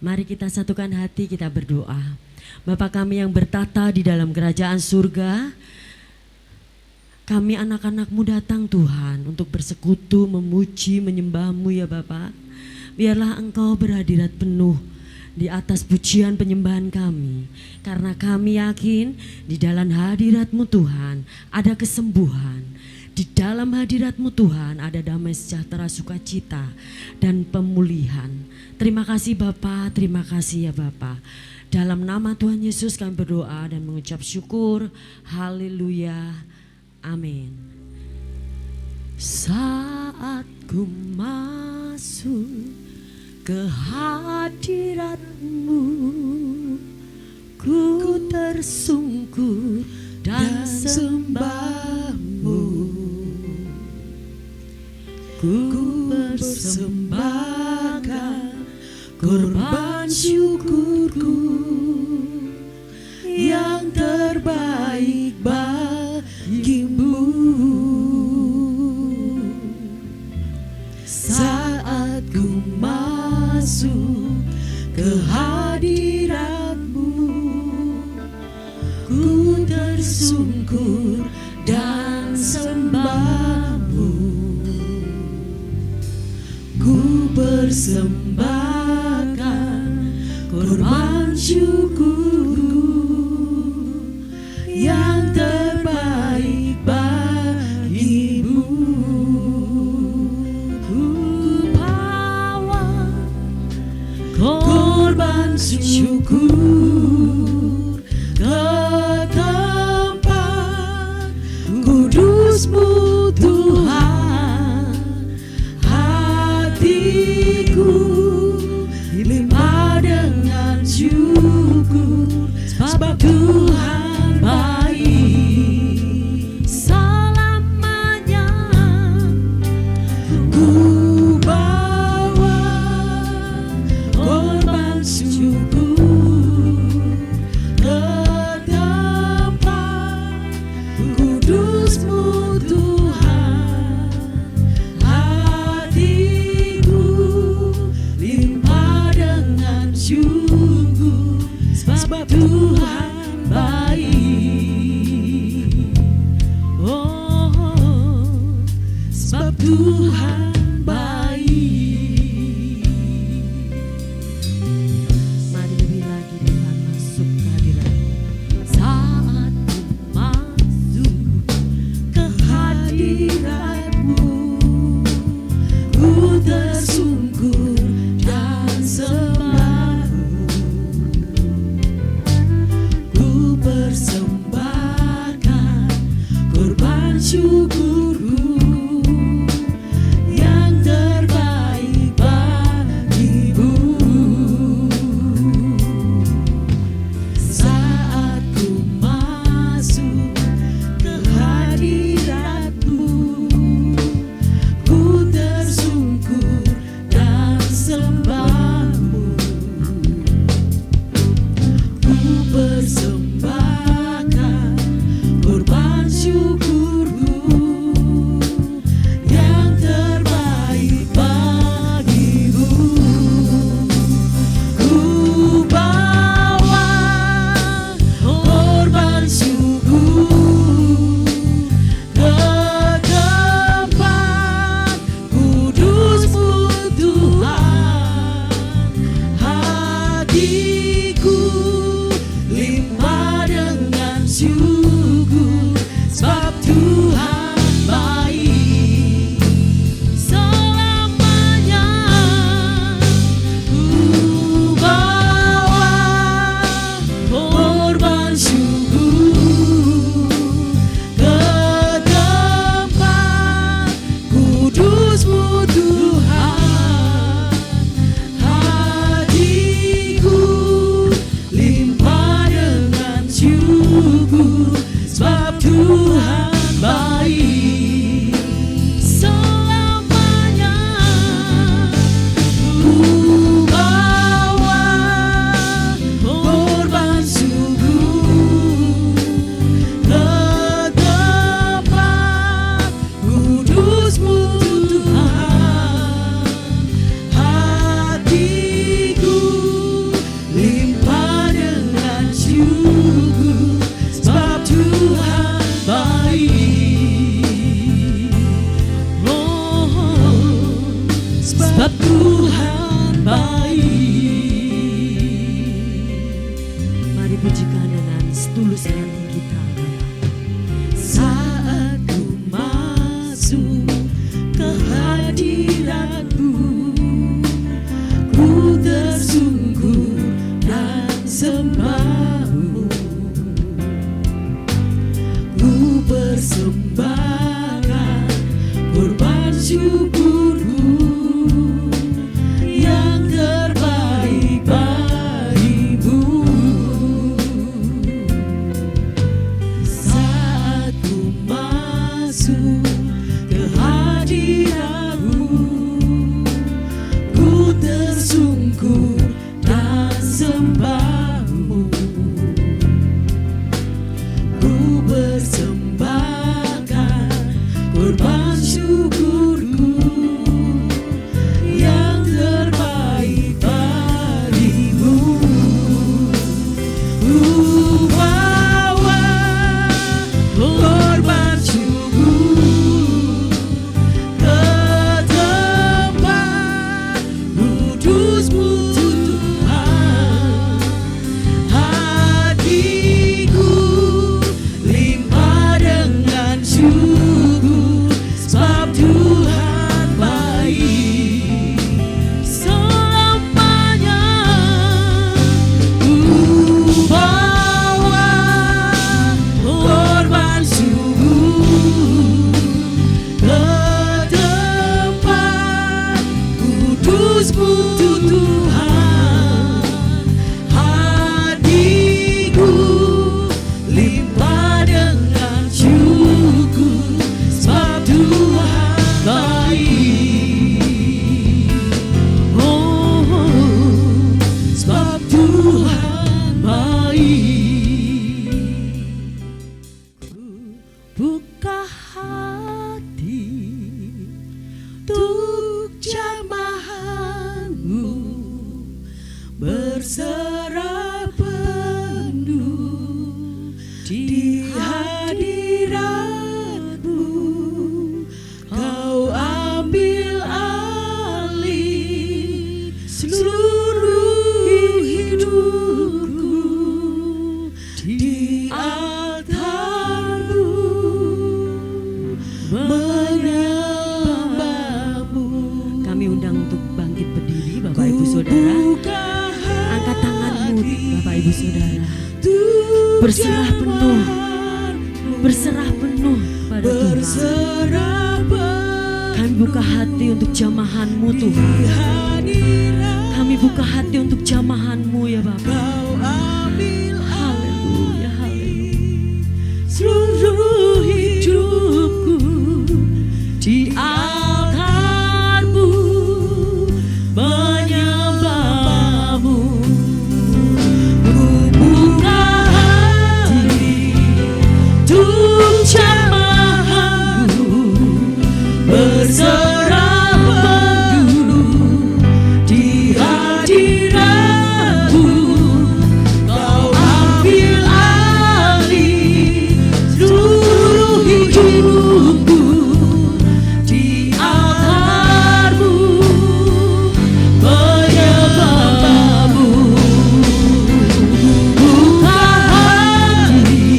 Mari kita satukan hati, kita berdoa. Bapa kami yang bertata di dalam kerajaan surga, kami anak-anak-Mu datang Tuhan untuk bersekutu, memuji, menyembah-Mu ya Bapa. Biarlah Engkau berhadirat penuh di atas pujian penyembahan kami. Karena kami yakin di dalam hadirat-Mu Tuhan ada kesembuhan. Di dalam hadirat-Mu Tuhan ada damai sejahtera, sukacita dan pemulihan. Terima kasih Bapa, terima kasih ya Bapa. Dalam nama Tuhan Yesus kami berdoa dan mengucap syukur. Haleluya. Amin. Saat ku masuk ke hadirat-Mu, ku tersungkur dan sembah-Mu. Ku persembahkan korban syukurku yang terbaik bagimu. Saat ku masuk ke hadirat-Mu, ku tersungkur dan sembah-Mu. Ku persembahkan korban syukurku yang terbaik bagimu. Ku bawa korban syukur ke tempat kudus-Mu Tuhan. Hatiku limpah dengan syukur, sebab Tuhan baik selamanya. Ku bawa korban syukur ke tempat kudus-Mu Tuhan. Hatiku limpah dengan syukur, sebab Tuhan baik. Oh, sebab Tuhan baik. Mari lebih lagi Tuhan masuk ke hadirat-Mu. Saat ku masuk ke hadirat-Mu, ku tersungkur dan sembah-Mu. Ku persembahkan korban syukurku yang terbaik bagimu. Saat ku masuk ke hadirat-Mu, ku tersungkur dan sembah-Mu. Ku persembahkan korban syukurku yang terbaik bagimu. Ku bawa korban syukur ke tempat kudus-Mu Tuhan. Hatiku limpah dengan syukur, sebab Tuhan baik selamanya. Ku bawa korban syukur ke tempat kudus-Mu Tuhan. Hatiku limpah berserah penuh di hadirat-Mu. Kau ambil alih seluruh hidupku di altar-Mu, menyembah-Mu. Kami undang untuk bangkit berdiri, Bapak Ibu Saudara. Angkat tanganmu, Bapak Ibu Saudara. Berserah penuh, berserah penuh pada Tuhan. Kami buka hati untuk jamahan-Mu Tuhan. Kami buka hati untuk jamahan-Mu ya Bapak. Haleluya, haleluya. Seluruh hidupku di altar-Mu, menyembah-Mu. Ku buka hati untuk jamahan-Mu, berserah penuh di hadirat-Mu. Kau ambil alih seluruh hidupku di altar-Mu, menyembah-Mu. Buka hati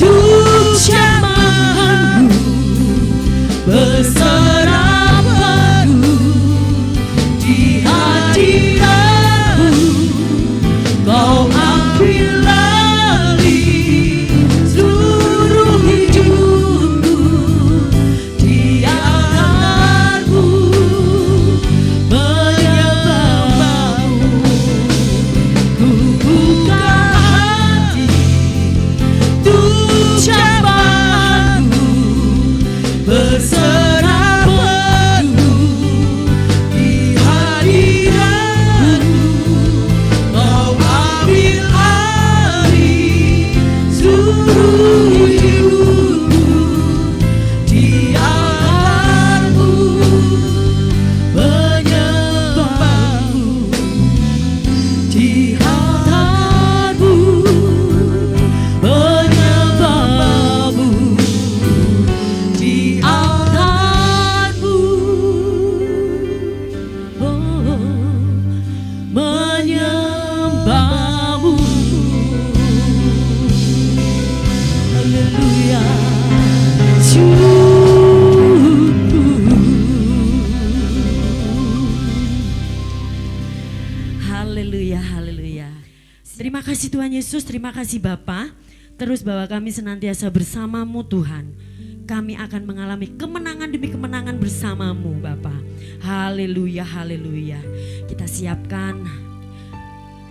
untuk jamahan-Mu, berserah penuh di hadirat-Mu. Kau ambil alih seluruh hidupku di altar-Mu, menyembah-Mu. Ku buka hati untuk jamahan-Mu, berserah penuh di hadirat-Mu. Kau ambil alih seluruh hidupku di altar-Mu, menyembah-Mu. Di altar-Mu, menyembah-Mu. Di altar-Mu, oh, menyembah-Mu. Haleluya. Haleluya, haleluya. Terima kasih Tuhan Yesus, terima kasih Bapa. Terus bahwa kami senantiasa bersama-Mu Tuhan. Kami akan mengalami kemenangan demi kemenangan bersama-Mu Bapa. Haleluya, haleluya. Kita siapkan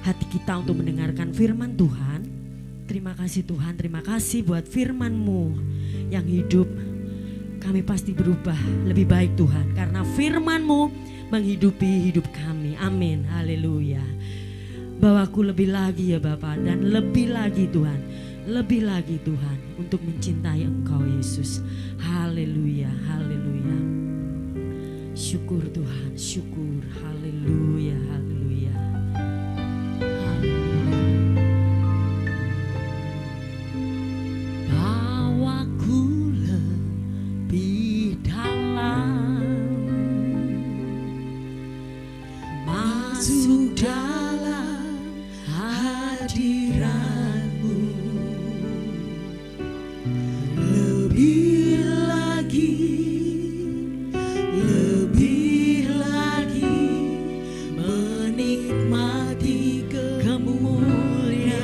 hati kita untuk mendengarkan firman Tuhan. Terima kasih Tuhan, terima kasih buat firman-Mu yang hidup. Kami pasti berubah lebih baik Tuhan, karena firman-Mu menghidupi hidup kami. Amin, haleluya. Bawaku lebih lagi ya Bapa, dan lebih lagi Tuhan, lebih lagi Tuhan untuk mencintai Engkau Yesus. Haleluya, haleluya. Syukur Tuhan, syukur. Haleluya, haleluya. Haleluya. Bawaku lebih dalam, Masuk dalam hadirat-Mu, lebih lagi menikmati kemuliaan-Mu.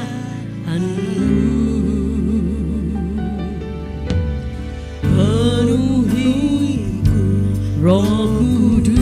Penuhiku Roh Kudus,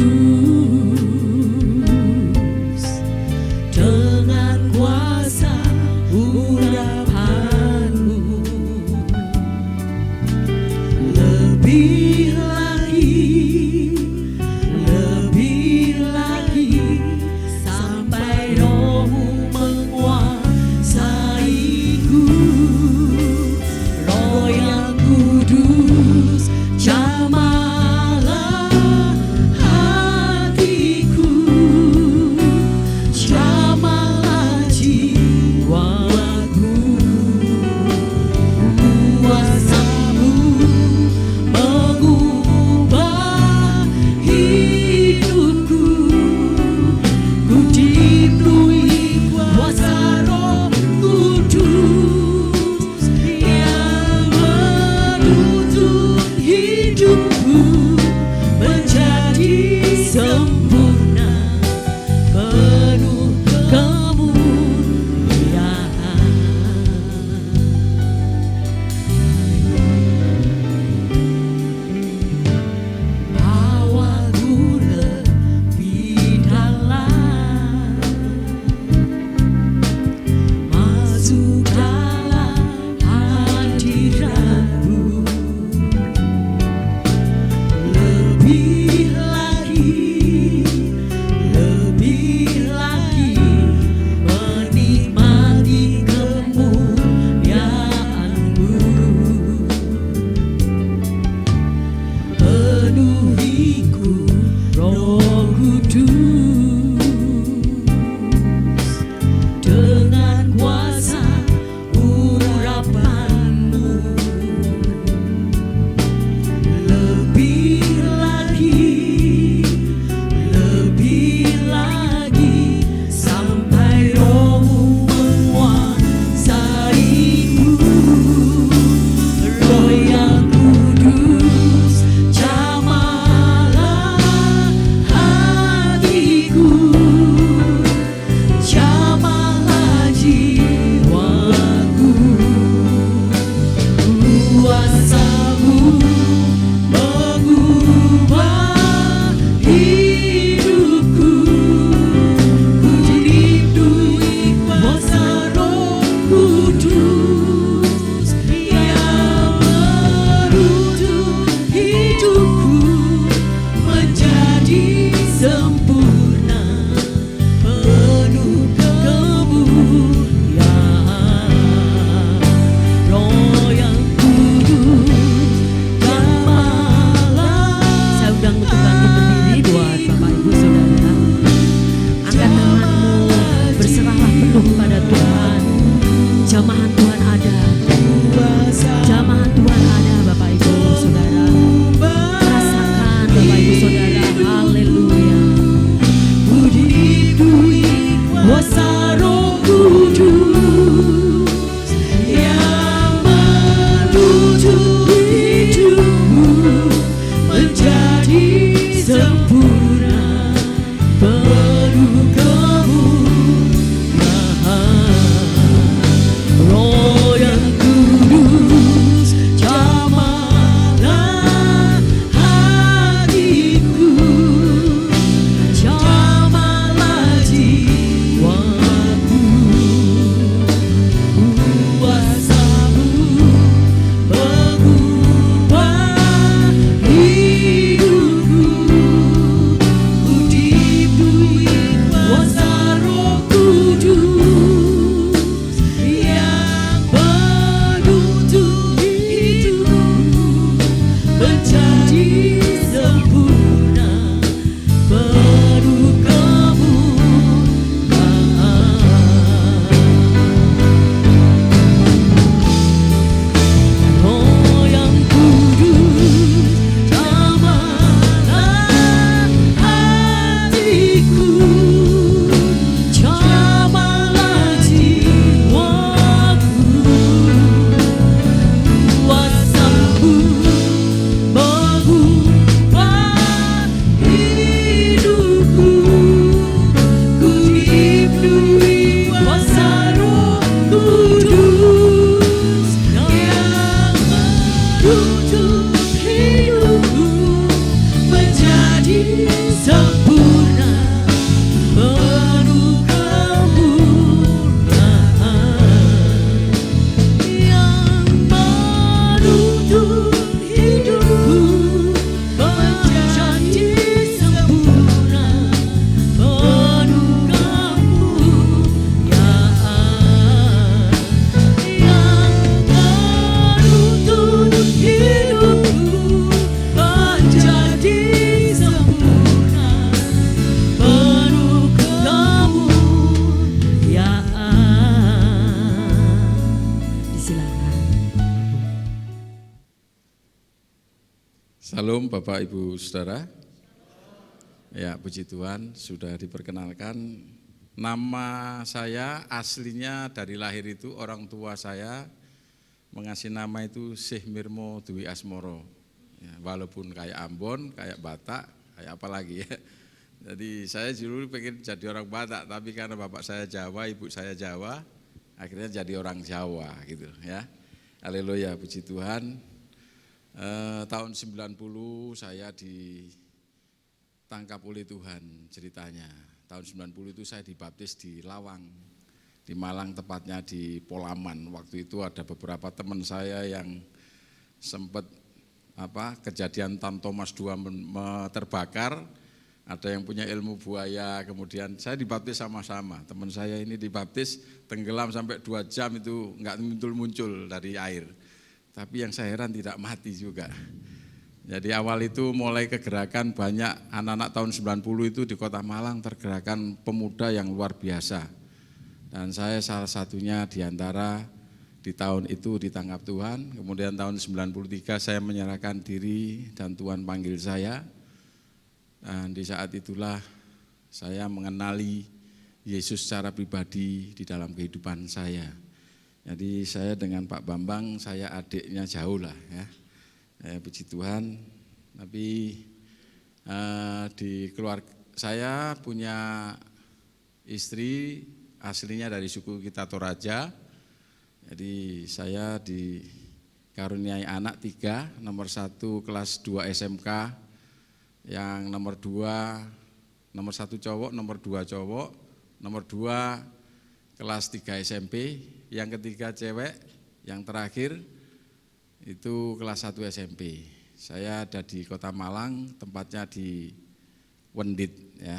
Salam Bapak Ibu Saudara. Ya, puji Tuhan sudah diperkenalkan. Nama saya aslinya dari lahir itu orang tua saya mengasih nama itu Syekh Mirmo Dwi Asmoro. Ya, walaupun kayak Ambon, kayak Batak, kayak apa lagi ya. Jadi saya dulu pengen jadi orang Batak, tapi karena bapak saya Jawa, ibu saya Jawa, akhirnya jadi orang Jawa gitu ya. Haleluya, puji Tuhan. Tahun 90 saya ditangkap oleh Tuhan ceritanya. Tahun 90 itu saya dibaptis di Lawang, di Malang, tepatnya di Polaman. Waktu itu ada beberapa teman saya yang sempat kejadian Tam Thomas II terbakar. Ada yang punya ilmu buaya, kemudian saya dibaptis sama-sama. Teman saya ini dibaptis tenggelam sampai 2 jam itu enggak muncul-muncul dari air. Tapi yang saya heran tidak mati juga. Jadi awal itu mulai kegerakan banyak anak-anak tahun 90 itu di Kota Malang tergerakan pemuda yang luar biasa. Dan saya salah satunya di antara di tahun itu ditangkap Tuhan. Kemudian tahun 93 saya menyerahkan diri dan Tuhan panggil saya. Dan di saat itulah saya mengenali Yesus secara pribadi di dalam kehidupan saya. Jadi saya dengan Pak Bambang, saya adiknya jauh lah ya. Puji Tuhan. Tapi di keluarga saya punya istri aslinya dari suku kita Toraja. Jadi saya dikaruniai anak 3, nomor 1 kelas 2 SMK, yang nomor 1 cowok, nomor 2 cowok, nomor 2 kelas 3 SMP, yang ketiga cewek, yang terakhir itu kelas 1 SMP. Saya ada di Kota Malang, tempatnya di Wendit ya.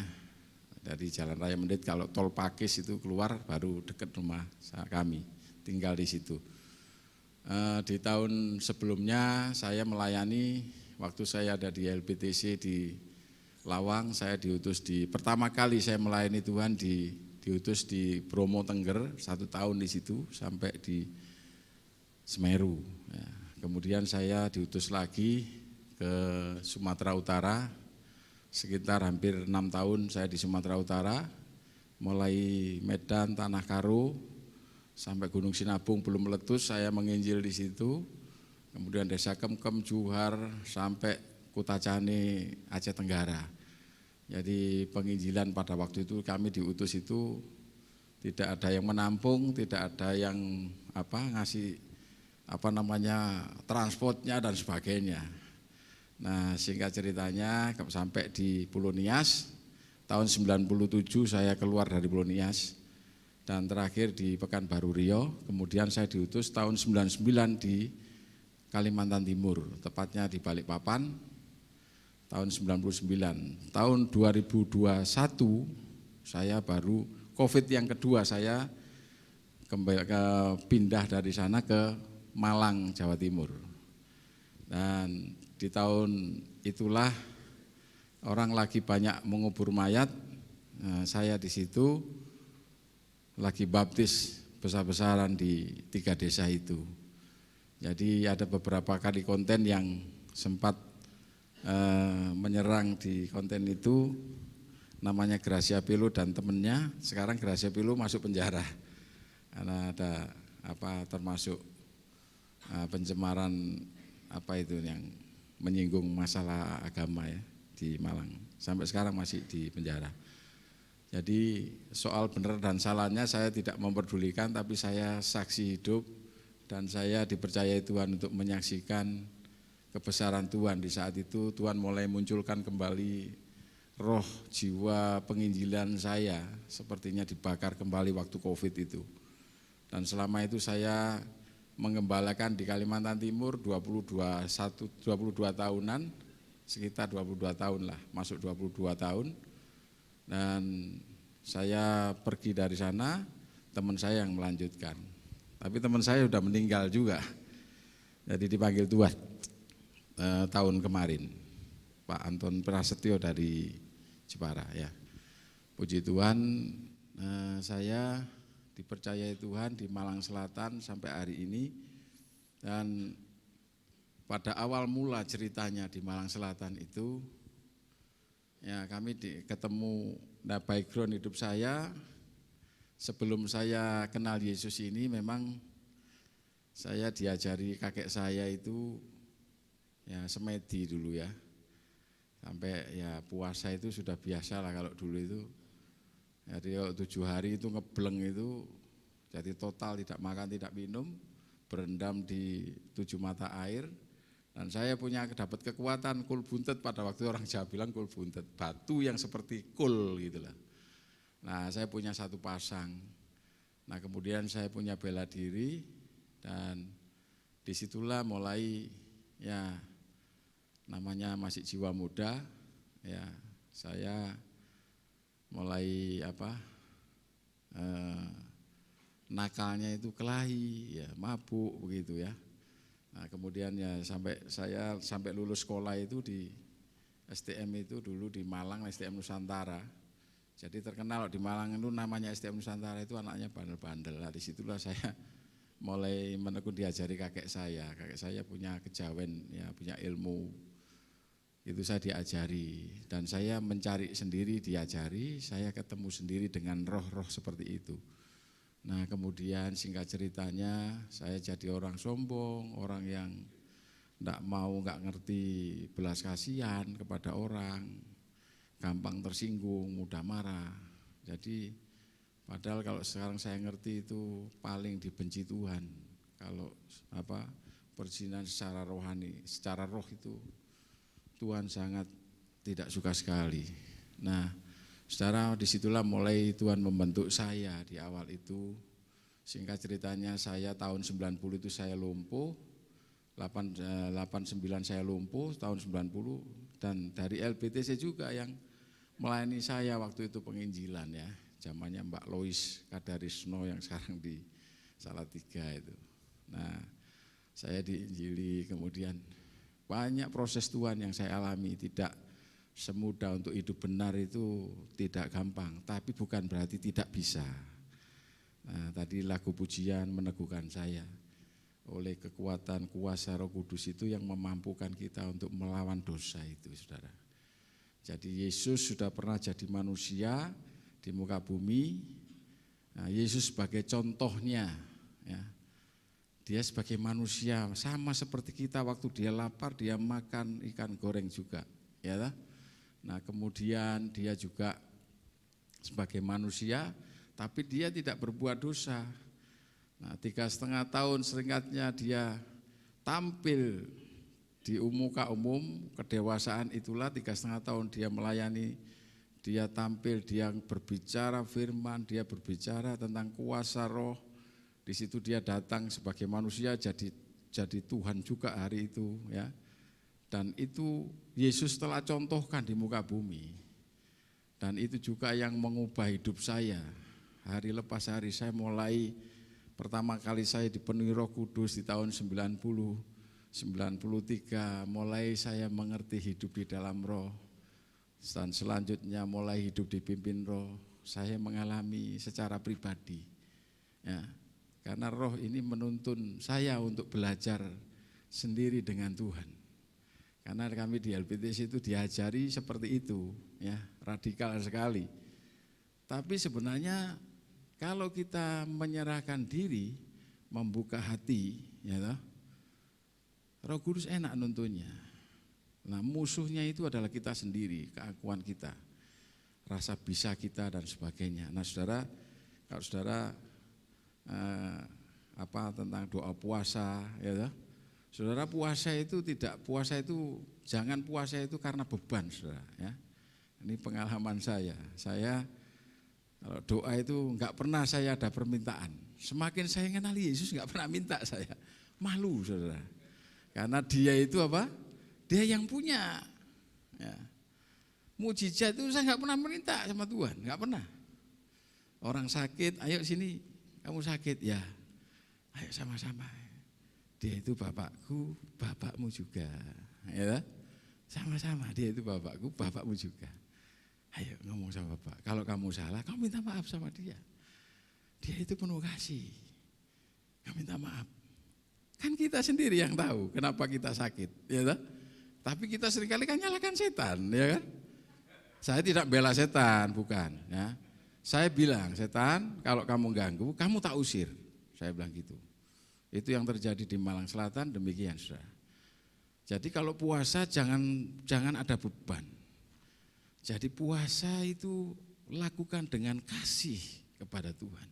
Dari Jalan Raya Wendit, kalau tol Pakis itu keluar baru dekat rumah kami, tinggal di situ. Di tahun sebelumnya saya melayani, waktu saya ada di LBTC di Lawang, saya diutus pertama kali saya melayani Tuhan diutus di Bromo Tengger, 1 tahun di situ sampai di Semeru. Ya. Kemudian saya diutus lagi ke Sumatera Utara, sekitar hampir 6 tahun saya di Sumatera Utara, mulai Medan, Tanah Karo, sampai Gunung Sinabung belum meletus, saya menginjil di situ. Kemudian Desa Kemkem, Juhar, sampai Kutacane, Aceh Tenggara. Jadi penginjilan pada waktu itu kami diutus itu tidak ada yang menampung, tidak ada yang ngasih transportnya dan sebagainya. Nah, singkat ceritanya sampai di Pulau Nias, tahun 97 saya keluar dari Pulau Nias dan terakhir di Pekanbaru Riau. Kemudian saya diutus tahun 99 di Kalimantan Timur, tepatnya di Balikpapan, tahun 99. Tahun 2021 saya baru COVID yang kedua, saya pindah dari sana ke Malang, Jawa Timur. Dan di tahun itulah orang lagi banyak mengubur mayat, saya di situ lagi baptis besar-besaran di 3 desa itu. Jadi ada beberapa kali konten yang sempat menyerang di konten itu, namanya Gracia Pilo dan temennya. Sekarang Gracia Pilo masuk penjara karena ada termasuk pencemaran yang menyinggung masalah agama ya di Malang. Sampai sekarang masih di penjara. Jadi soal benar dan salahnya saya tidak memperdulikan, tapi saya saksi hidup. Dan saya dipercayai Tuhan untuk menyaksikan kebesaran Tuhan. Di saat itu Tuhan mulai munculkan kembali roh jiwa penginjilan saya, sepertinya dibakar kembali waktu COVID itu. Dan selama itu saya mengembalakan di Kalimantan Timur 22 tahunan, sekitar 22 tahun lah, masuk 22 tahun. Dan saya pergi dari sana, teman saya yang melanjutkan. Tapi teman saya sudah meninggal juga, jadi dipanggil Tuhan tahun kemarin, Pak Anton Prasetyo dari Jepara ya. Puji Tuhan, saya dipercayai Tuhan di Malang Selatan sampai hari ini, dan pada awal mula ceritanya di Malang Selatan itu, ya kami ketemu, nah background hidup saya, sebelum saya kenal Yesus ini memang saya diajari kakek saya itu ya semedi dulu ya. Sampai ya puasa itu sudah biasa lah kalau dulu itu. Jadi 7 hari itu ngebleng itu, jadi total tidak makan tidak minum, berendam di 7 mata air. Dan saya punya dapat kekuatan kul buntet, pada waktu orang Jawa bilang kul buntet, batu yang seperti kul gitu lah. Nah saya punya 1 pasang. Nah kemudian saya punya bela diri dan disitulah mulai ya namanya masih jiwa muda ya, saya mulai nakalnya itu kelahi ya, mabuk begitu ya. Nah kemudian ya sampai lulus sekolah itu di STM itu dulu di Malang, STM Nusantara. Jadi terkenal di Malang itu namanya STM Nusantara, itu anaknya bandel-bandel. Nah disitulah saya mulai menekun, diajari kakek saya. Kakek saya punya kejawen ya, punya ilmu. Itu saya diajari dan saya mencari sendiri, diajari, saya ketemu sendiri dengan roh-roh seperti itu. Nah kemudian singkat ceritanya saya jadi orang sombong, orang yang nggak ngerti belas kasihan kepada orang, gampang tersinggung, mudah marah. Jadi padahal kalau sekarang saya ngerti itu paling dibenci Tuhan. Kalau perzinahan secara rohani, secara roh itu Tuhan sangat tidak suka sekali. Nah, saudara, disitulah mulai Tuhan membentuk saya di awal itu. Singkat ceritanya saya tahun 90 itu saya lumpuh, 89 saya lumpuh, tahun 90, dan dari LBTC juga yang melayani saya waktu itu penginjilan ya. Zamannya Mbak Lois Kadarisno yang sekarang di Salatiga itu. Nah, saya diinjili, kemudian banyak proses Tuhan yang saya alami. Tidak semudah untuk hidup benar, itu tidak gampang, tapi bukan berarti tidak bisa. Nah, tadi lagu pujian meneguhkan saya, oleh kekuatan kuasa Roh Kudus itu yang memampukan kita untuk melawan dosa itu, saudara. Jadi Yesus sudah pernah jadi manusia di muka bumi. Nah, Yesus sebagai contohnya ya. Dia sebagai manusia sama seperti kita, waktu dia lapar dia makan ikan goreng juga, ya. Nah kemudian dia juga sebagai manusia, tapi dia tidak berbuat dosa. Nah 3,5 tahun seringatnya dia tampil di muka umum, kedewasaan itulah 3,5 tahun dia melayani, dia tampil, dia berbicara firman, dia berbicara tentang kuasa roh. Di situ dia datang sebagai manusia, jadi Tuhan juga hari itu ya. Dan itu Yesus telah contohkan di muka bumi. Dan itu juga yang mengubah hidup saya. Hari lepas hari saya mulai, pertama kali saya dipenuhi Roh Kudus di tahun 93, mulai saya mengerti hidup di dalam Roh. Dan selanjutnya mulai hidup dipimpin Roh. Saya mengalami secara pribadi ya. Karena roh ini menuntun saya untuk belajar sendiri dengan Tuhan. Karena kami di LBTC itu diajari seperti itu, ya, radikal sekali. Tapi sebenarnya kalau kita menyerahkan diri, membuka hati, ya, Roh Kudus enak nuntunnya. Nah, musuhnya itu adalah kita sendiri, keakuan kita, rasa bisa kita dan sebagainya. Nah, saudara, kalau saudara tentang doa puasa ya, saudara, puasa itu jangan puasa itu karena beban, saudara ya. Ini pengalaman saya kalau doa itu enggak pernah saya ada permintaan. Semakin saya kenali Yesus enggak pernah minta saya, malu, saudara, karena dia itu dia yang punya ya. Mujizat itu saya enggak pernah minta sama Tuhan, enggak pernah. Orang sakit, ayo sini, kamu sakit ya, ayo sama-sama. Dia itu bapakku, bapakmu juga, ya. Sama-sama, dia itu bapakku, bapakmu juga. Ayo ngomong sama bapak. Kalau kamu salah, kamu minta maaf sama dia. Dia itu penuh kasih. Kamu minta maaf. Kan kita sendiri yang tahu kenapa kita sakit, ya toh? Tapi kita seringkali kan nyalakan setan, ya kan? Saya tidak bela setan, bukan. Ya. Saya bilang, setan kalau kamu ganggu, kamu tak usir. Saya bilang gitu. Itu yang terjadi di Malang Selatan, demikian saudara. Jadi kalau puasa jangan ada beban. Jadi puasa itu lakukan dengan kasih kepada Tuhan.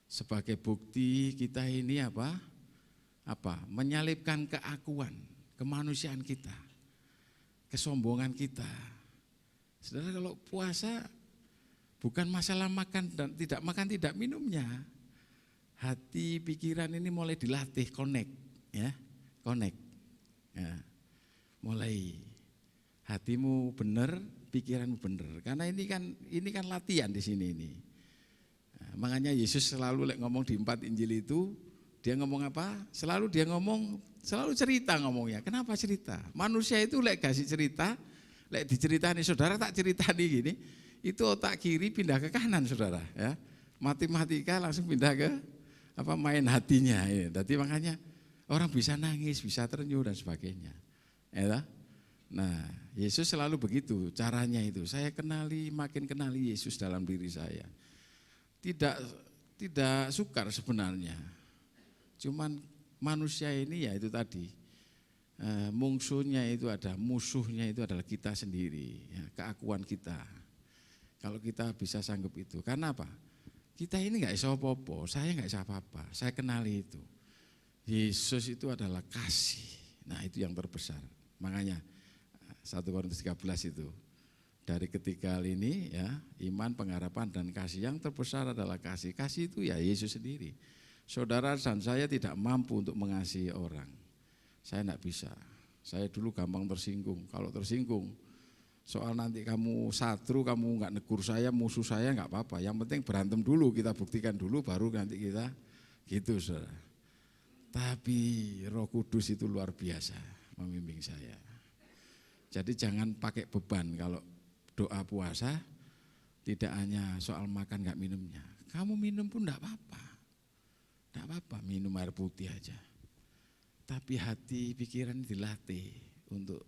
Sebagai bukti kita ini apa? Menyalipkan keakuan, kemanusiaan kita, kesombongan kita. Saudara, kalau puasa bukan masalah makan dan tidak minumnya. Hati, pikiran ini mulai dilatih, connect. Ya, mulai hatimu benar, pikiranmu benar. Karena ini kan latihan di sini ini. Nah, makanya Yesus selalu ngomong di 4 Injil itu, dia ngomong apa? Selalu cerita ngomongnya. Kenapa cerita? Manusia itu kasih cerita, diceritani saudara tak ceritani gini, itu otak kiri pindah ke kanan saudara, ya. Matematika langsung pindah ke main hatinya. Ya. Jadi makanya orang bisa nangis, bisa terenyuh dan sebagainya. Ya. Nah, Yesus selalu begitu caranya itu. Saya makin kenali Yesus dalam diri saya. Tidak sukar sebenarnya. Cuman manusia ini ya itu tadi, musuhnya itu adalah kita sendiri, ya, keakuan kita. Kalau kita bisa sanggup itu, karena apa? Kita ini nggak bisa apa-apa, saya nggak bisa apa-apa, saya kenali itu. Yesus itu adalah kasih, nah itu yang terbesar. Makanya 1 Korintus 13 itu, dari ketiga hal ini ya, iman, pengharapan dan kasih, yang terbesar adalah kasih. Kasih itu ya Yesus sendiri. Saudara dan saya tidak mampu untuk mengasihi orang. Saya tidak bisa. Saya dulu gampang tersinggung. Kalau tersinggung, soal nanti kamu satru, kamu nggak negur saya, musuh saya nggak apa-apa. Yang penting berantem dulu, kita buktikan dulu, baru nanti kita gitu, saudara. Tapi Roh Kudus itu luar biasa membimbing saya. Jadi jangan pakai beban kalau doa puasa, tidak hanya soal makan nggak minumnya. Kamu minum pun nggak apa-apa. Tidak apa-apa, minum air putih aja. Tapi hati, pikiran dilatih untuk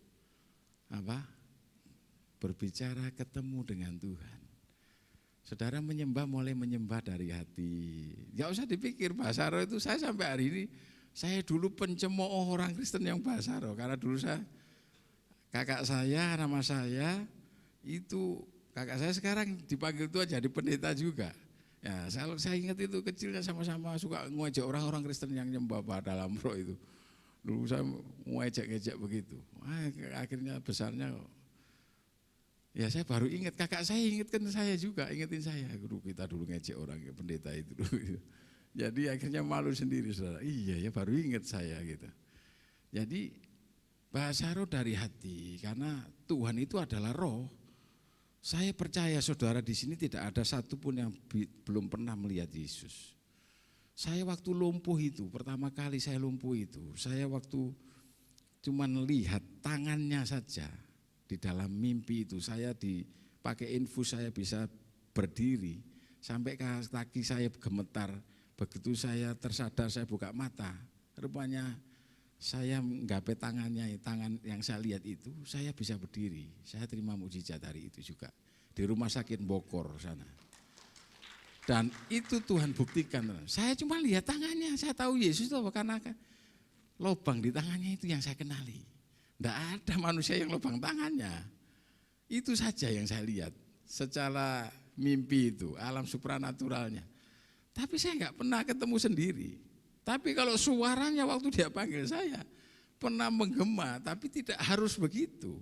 berbicara, ketemu dengan Tuhan. Saudara mulai menyembah dari hati. Gak usah dipikir, bahasa roh itu saya sampai hari ini, saya dulu pencemooh orang Kristen yang bahasa roh. Karena dulu kakak saya, nama saya, itu kakak saya sekarang dipanggil Tuhan jadi pendeta juga. Ya, saya ingat itu kecilnya sama-sama suka ngejek orang-orang Kristen yang nyembah dalam roh itu. Dulu saya ngejek-ngejek begitu. Akhirnya besarnya, ya saya baru ingat, kakak saya ingetin saya. Guru kita dulu ngejek orang pendeta itu. Jadi akhirnya malu sendiri saudara. Iya ya baru ingat saya gitu. Jadi bahasa roh dari hati, karena Tuhan itu adalah roh. Saya percaya saudara di sini tidak ada satupun yang belum pernah melihat Yesus. Saya waktu lumpuh itu, pertama kali saya lumpuh itu, saya waktu cuman lihat tangannya saja di dalam mimpi itu, saya dipakai infus saya bisa berdiri, sampai kaki saya gemetar, begitu saya tersadar saya buka mata, rupanya saya menggapai tangan yang saya lihat itu, saya bisa berdiri. Saya terima mukjizat hari itu juga di rumah sakit Bogor sana. Dan itu Tuhan buktikan. Saya cuma lihat tangannya, saya tahu Yesus itu karena lubang di tangannya itu yang saya kenali. Tidak ada manusia yang lubang tangannya. Itu saja yang saya lihat secara mimpi itu, alam supranaturalnya. Tapi saya nggak pernah ketemu sendiri. Tapi kalau suaranya waktu dia panggil saya, pernah menggema, tapi tidak harus begitu.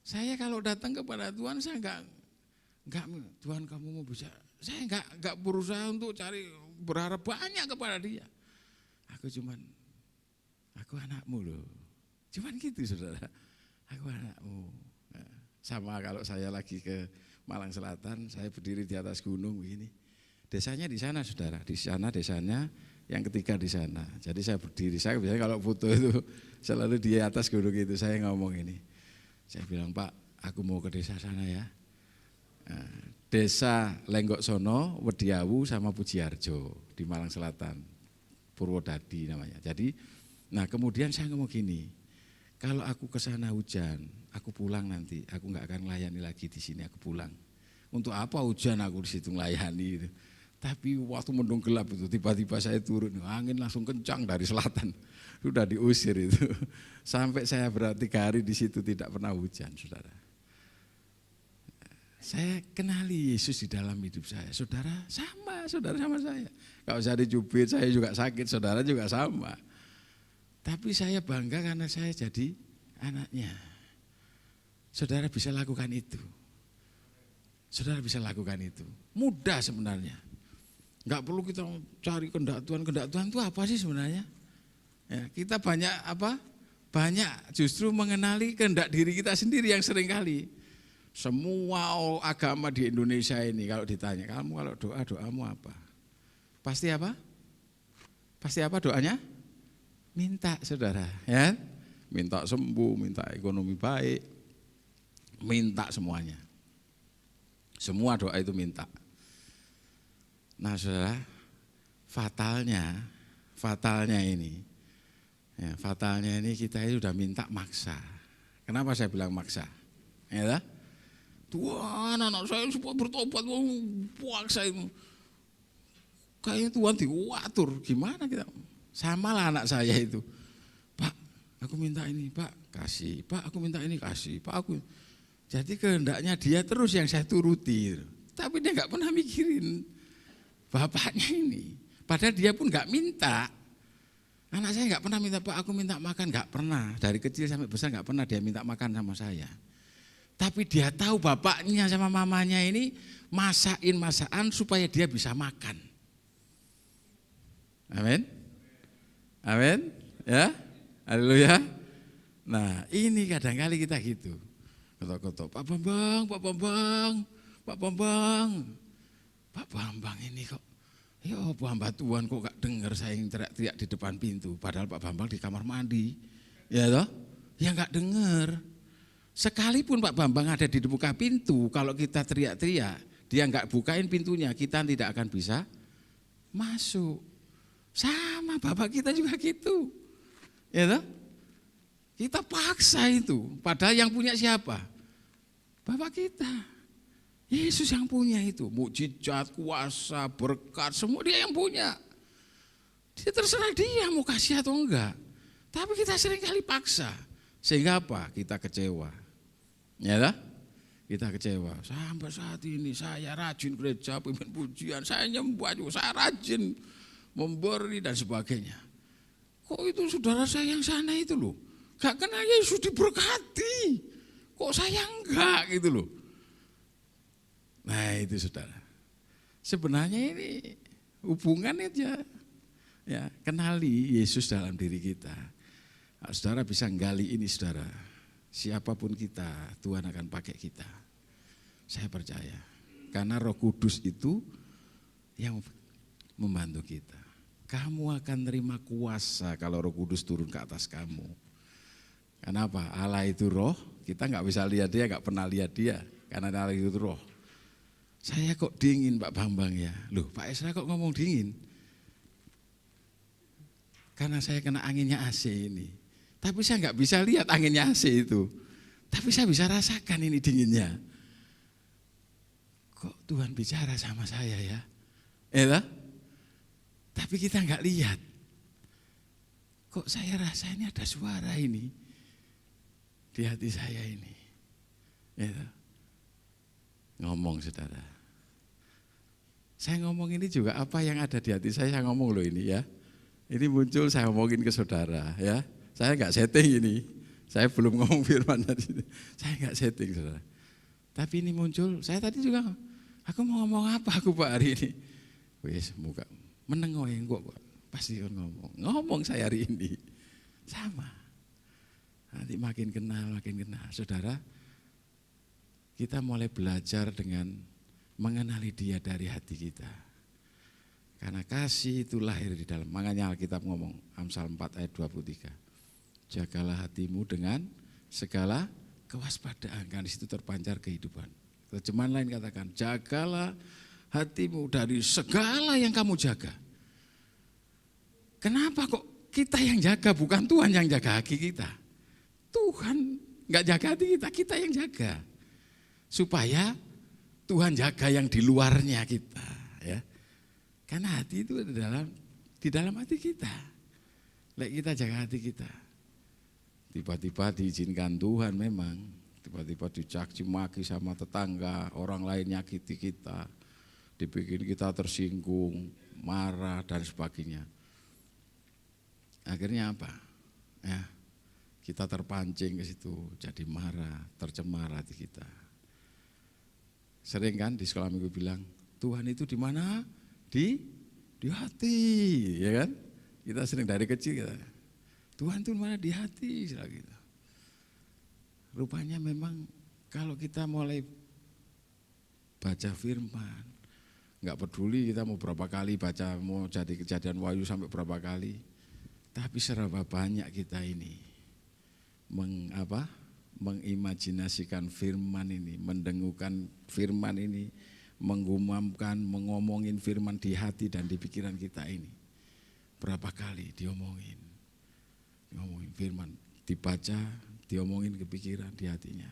Saya kalau datang kepada Tuhan, saya enggak Tuhan kamu mau bisa. Saya enggak berusaha untuk berharap banyak kepada dia. Aku anakmu loh. Cuman gitu saudara, aku anakmu. Sama kalau saya lagi ke Malang Selatan, saya berdiri di atas gunung begini. Desanya di sana saudara, di sana desanya. Yang ketiga di sana. Jadi saya berdiri, saya biasanya kalau foto itu selalu di atas gunung itu saya ngomong ini. Saya bilang, Pak, aku mau ke desa sana ya. Desa Lenggok Sono, Wediawu sama Pujiarjo di Malang Selatan. Purwodadi namanya. Jadi, nah kemudian saya ngomong gini, kalau aku ke sana hujan, aku pulang nanti, aku nggak akan melayani lagi di sini, aku pulang. Untuk apa hujan aku di situ melayani gitu. Tapi waktu mendung gelap itu tiba-tiba saya turun, angin langsung kencang dari selatan, sudah diusir itu. Sampai saya berarti 3 hari di situ tidak pernah hujan, saudara. Saya kenali Yesus di dalam hidup saya, saudara sama saya. Kalau saya dicubit, saya juga sakit, saudara juga sama. Tapi saya bangga karena saya jadi anaknya. Saudara bisa lakukan itu. Saudara bisa lakukan itu. Mudah sebenarnya. Enggak perlu kita cari kehendak Tuhan itu apa sih sebenarnya? Ya, kita banyak apa? Banyak justru mengenali kehendak diri kita sendiri yang sering kali. Semua agama di Indonesia ini kalau ditanya, kamu kalau doamu apa? Pasti apa? Pasti apa doanya? Minta, saudara, ya. Minta sembuh, minta ekonomi baik, minta semuanya. Semua doa itu minta. Nah, saudara, fatalnya ini kita sudah minta maksa. Kenapa saya bilang maksa? Ya, Tuhan, anak saya supaya bertobat, puasa itu. Kayaknya Tuhan diwatur, gimana kita? Samalah anak saya itu. Pak, aku minta ini, Pak, kasih. Pak, aku minta ini, kasih. Pak, aku. Jadi kehendaknya dia terus yang saya turuti. Tapi dia nggak pernah mikirin bapaknya ini. Padahal dia pun nggak minta. Anak saya nggak pernah minta, Pak, aku minta makan, nggak pernah. Dari kecil sampai besar nggak pernah dia minta makan sama saya. Tapi dia tahu bapaknya sama mamanya ini masakin masakan supaya dia bisa makan. Amin. Amin. Ya. Haleluya. Nah, ini kadang-kali kita gitu. Ketok-ketok, Pak Bambang ini kok, ya hamba Tuhan kok gak dengar saya yang teriak-teriak di depan pintu. Padahal Pak Bambang di kamar mandi. Ya toh? Ya gak dengar. Sekalipun Pak Bambang ada di buka pintu, kalau kita teriak-teriak, dia gak bukain pintunya, kita tidak akan bisa masuk. Sama Bapak kita juga gitu. Ya toh? Kita paksa itu, padahal yang punya siapa? Bapak kita. Yesus yang punya itu, mukjizat, kuasa, berkat, semua dia yang punya. Dia terserah dia mau kasih atau enggak. Tapi kita seringkali paksa. Sehingga apa? Kita kecewa. Ya toh? Kita kecewa. Sampai saat ini saya rajin gereja, pimpin pujian, saya nyembah juga, saya rajin memberi dan sebagainya. Kok itu saudara saya yang sana itu loh, gak kenal Yesus diberkati, kok saya enggak gitu loh. Nah itu saudara, sebenarnya ini hubungan aja, ya kenali Yesus dalam diri kita. Nah, saudara bisa gali ini saudara, siapapun kita Tuhan akan pakai kita. Saya percaya, karena Roh Kudus itu yang membantu kita. Kamu akan terima kuasa kalau Roh Kudus turun ke atas kamu. Kenapa? Allah itu roh, kita nggak bisa lihat dia, nggak pernah lihat dia, karena Allah itu roh. Saya kok dingin Pak Bambang ya? Loh Pak Esra kok ngomong dingin? Karena saya kena anginnya AC ini. Tapi saya nggak bisa lihat anginnya AC itu. Tapi saya bisa rasakan ini dinginnya. Kok Tuhan bicara sama saya ya? Tapi kita nggak lihat. Kok saya rasa ini ada suara ini di hati saya ini. Ya. Ngomong saudara. Saya ngomong ini juga apa yang ada di hati saya ngomong loh ini ya. Ini muncul saya ngomongin ke saudara ya. Saya nggak setting ini. Saya belum ngomong firman tadi. Saya nggak setting saudara. Tapi ini muncul. Saya tadi juga. Aku mau ngomong apa aku Pak hari ini? Wis muka. Menengok yang kok pasti ngomong saya hari ini sama. Nanti makin kenal. Saudara, kita mulai belajar dengan mengenali dia dari hati kita. Karena kasih itu lahir di dalam. Makanya Alkitab ngomong, Amsal 4 ayat 23. Jagalah hatimu dengan segala kewaspadaan, karena di situ terpancar kehidupan. Terjemahan lain katakan, jagalah hatimu dari segala yang kamu jaga. Kenapa kok kita yang jaga, bukan Tuhan yang jaga hati kita? Tuhan nggak jaga hati kita, kita yang jaga. Supaya Tuhan jaga yang di luarnya kita, ya. Karena hati itu di dalam hati kita. Lek kita jaga hati kita. Tiba-tiba diizinkan Tuhan memang, tiba-tiba dicaci maki sama tetangga, orang lain nyakiti kita, dibikin kita tersinggung, marah dan sebagainya. Akhirnya apa? Ya, kita terpancing ke situ, jadi marah, tercemar hati kita. Sering kan di sekolah minggu bilang, Tuhan itu di mana? Di hati, ya kan? Kita sering dari kecil kita, Tuhan itu mana? Di hati, gitu. Rupanya memang kalau kita mulai baca firman, nggak peduli kita mau berapa kali baca, mau jadi Kejadian Wahyu sampai berapa kali, tapi serba banyak kita ini mengimajinasikan firman ini, mendengukan firman ini, menggumamkan, mengomongin firman di hati dan di pikiran kita ini. Berapa kali ngomongin firman, dibaca, diomongin ke pikiran, di hatinya.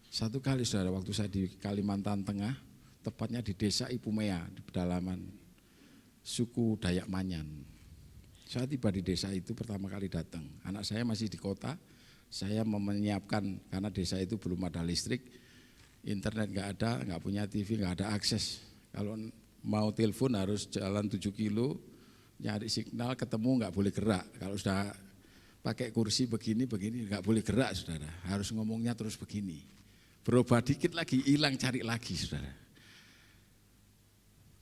Satu kali saudara, waktu saya di Kalimantan Tengah, tepatnya di desa Ipumea, di pedalaman suku Dayak Manyan. Saya tiba di desa itu pertama kali datang, anak saya masih di kota, saya menyiapkan, karena desa itu belum ada listrik, internet nggak ada, nggak punya TV, nggak ada akses. Kalau mau telepon harus jalan 7 kilo, nyari signal, ketemu nggak boleh gerak. Kalau sudah pakai kursi begini nggak boleh gerak saudara, harus ngomongnya terus begini. Berubah dikit lagi hilang, cari lagi saudara.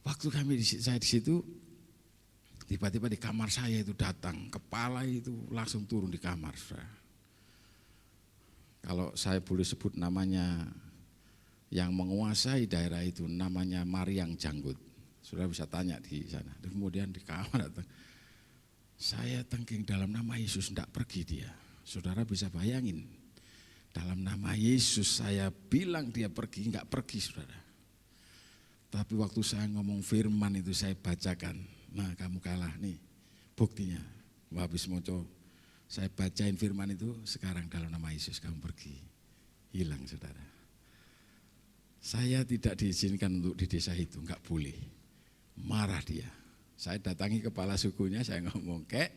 Waktu saya di situ, tiba-tiba di kamar saya itu datang, kepala itu langsung turun di kamar saudara. Kalau saya boleh sebut namanya, yang menguasai daerah itu namanya Mariang Janggut. Saudara bisa tanya di sana. Kemudian di kamar datang, saya tengking dalam nama Yesus, tidak pergi dia. Saudara bisa bayangin, dalam nama Yesus saya bilang dia pergi, enggak pergi saudara. Tapi waktu saya ngomong firman itu saya bacakan, nah kamu kalah nih buktinya. Habis moco, saya bacain firman itu, sekarang dalam nama Yesus kamu pergi. Hilang saudara. Saya tidak diizinkan untuk di desa itu, enggak boleh. Marah dia. Saya datangi kepala sukunya, saya ngomong, kek,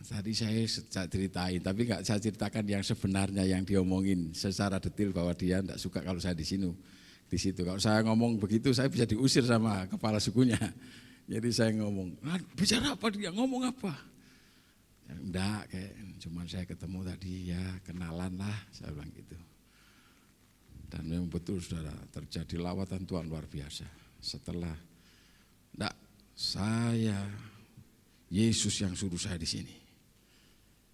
tadi saya ceritain, tapi enggak saya ceritakan yang sebenarnya yang diomongin secara detail, bahwa dia enggak suka kalau saya di situ. Kalau saya ngomong begitu, saya bisa diusir sama kepala sukunya. Jadi saya ngomong, bicara apa dia, ngomong apa? Ya, enggak, kayak cuman saya ketemu tadi, ya kenalan lah, saya bilang gitu. Dan memang betul saudara, terjadi lawatan Tuhan luar biasa. Setelah, enggak, Yesus yang suruh saya di sini.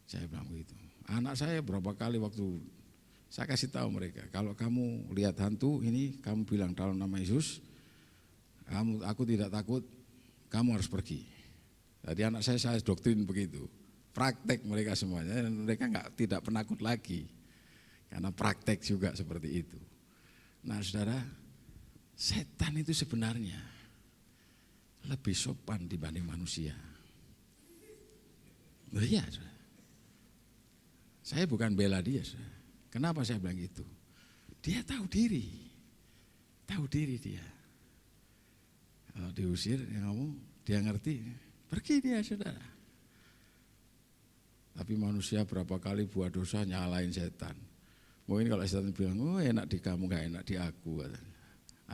Saya bilang begitu. Anak saya berapa kali waktu saya kasih tahu mereka, kalau kamu lihat hantu ini, kamu bilang dalam nama Yesus, aku tidak takut, kamu harus pergi. Jadi anak saya doktrin begitu, praktek mereka semuanya, mereka tidak penakut lagi, karena praktek juga seperti itu. Nah saudara, setan itu sebenarnya lebih sopan dibanding manusia. Oh iya, saudara. Saya bukan bela dia, saudara. Kenapa saya bilang gitu? Dia tahu diri dia. Kalau diusir, dia ngerti, pergi dia saudara. Tapi manusia berapa kali buat dosa nyalain setan. Mungkin kalau setan bilang, oh enak di kamu, gak enak di aku. Katanya.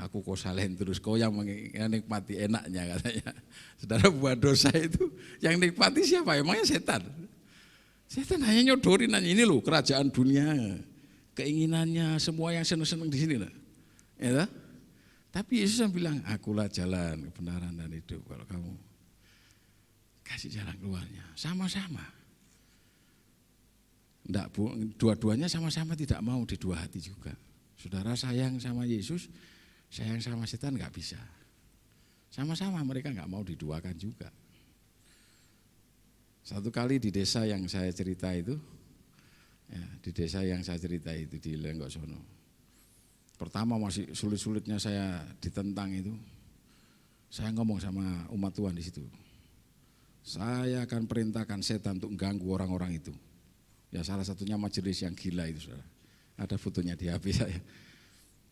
Aku kok salahin terus, kau yang menikmati enaknya katanya. Saudara buat dosa itu, yang nikmati siapa? Emangnya setan? Setan hanya nyodorin aja, ini loh kerajaan dunia, keinginannya semua yang seneng-seneng di sini lah. Ya, tapi Yesus yang bilang, akulah jalan, kebenaran dan hidup. Kalau kamu kasih jalan keluarnya, sama-sama. Enggak, dua-duanya sama-sama tidak mau di dua hati juga. Saudara sayang sama Yesus, sayang sama setan enggak bisa. Sama-sama mereka enggak mau diduakan juga. Satu kali di desa yang saya cerita itu, di Lenggok sono. Pertama masih sulit-sulitnya saya ditentang itu, saya ngomong sama umat Tuhan di situ. saya akan perintahkan setan untuk mengganggu orang-orang itu. Ya salah satunya majelis yang gila itu saudara. Ada fotonya di HP saya.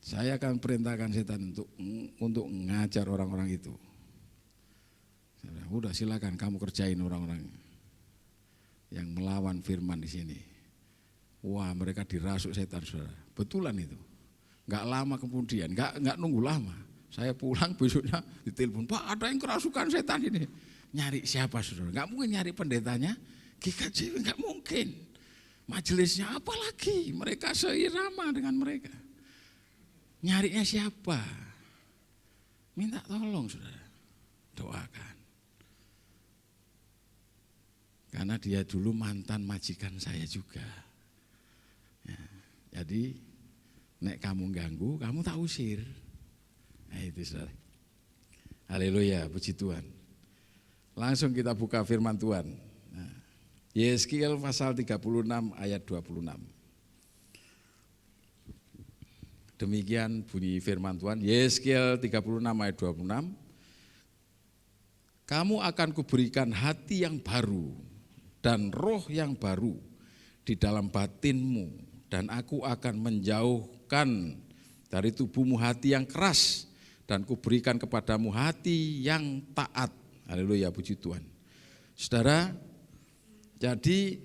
Saya akan perintahkan setan untuk mengajar orang-orang itu. Udah silakan kamu kerjain orang-orang yang melawan firman di sini. Wah mereka dirasuk setan saudara. Betulan itu. Enggak lama kemudian, enggak nunggu lama. Saya pulang besoknya ditelepon, Pak ada yang kerasukan setan ini. Nyari siapa saudara? Enggak mungkin nyari pendetanya, GKJW enggak mungkin. Majelisnya apa lagi? Mereka seirama dengan mereka. Nyarinya siapa? Minta tolong saudara, doakan. Karena dia dulu mantan majikan saya juga. Ya, jadi nek kamu ganggu, kamu tak usir. Nah itu saudara. Haleluya, puji Tuhan. Langsung kita buka firman Tuhan. Nah, Yeskiel pasal 36 ayat 26. Demikian bunyi firman Tuhan. Yeskiel 36 ayat 26. Kamu akan kuberikan hati yang baru dan roh yang baru di dalam batinmu, dan aku akan menjauhkan dari tubuhmu hati yang keras dan kuberikan kepadamu hati yang taat. Haleluya, puji Tuhan. Saudara, jadi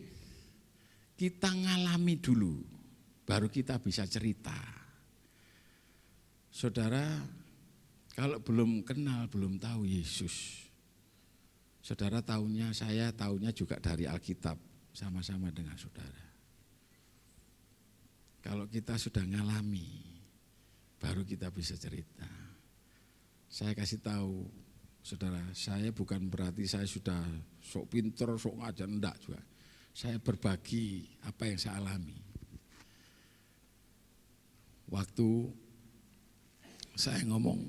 kita ngalami dulu baru kita bisa cerita. Saudara, kalau belum kenal, belum tahu Yesus, saudara tahunya, saya tahunya juga dari Alkitab, sama-sama dengan saudara. Kalau kita sudah ngalami, baru kita bisa cerita. Saya kasih tahu, saudara, saya bukan berarti saya sudah sok pinter, sok ngajar, enggak juga. Saya berbagi apa yang saya alami. Waktu saya ngomong,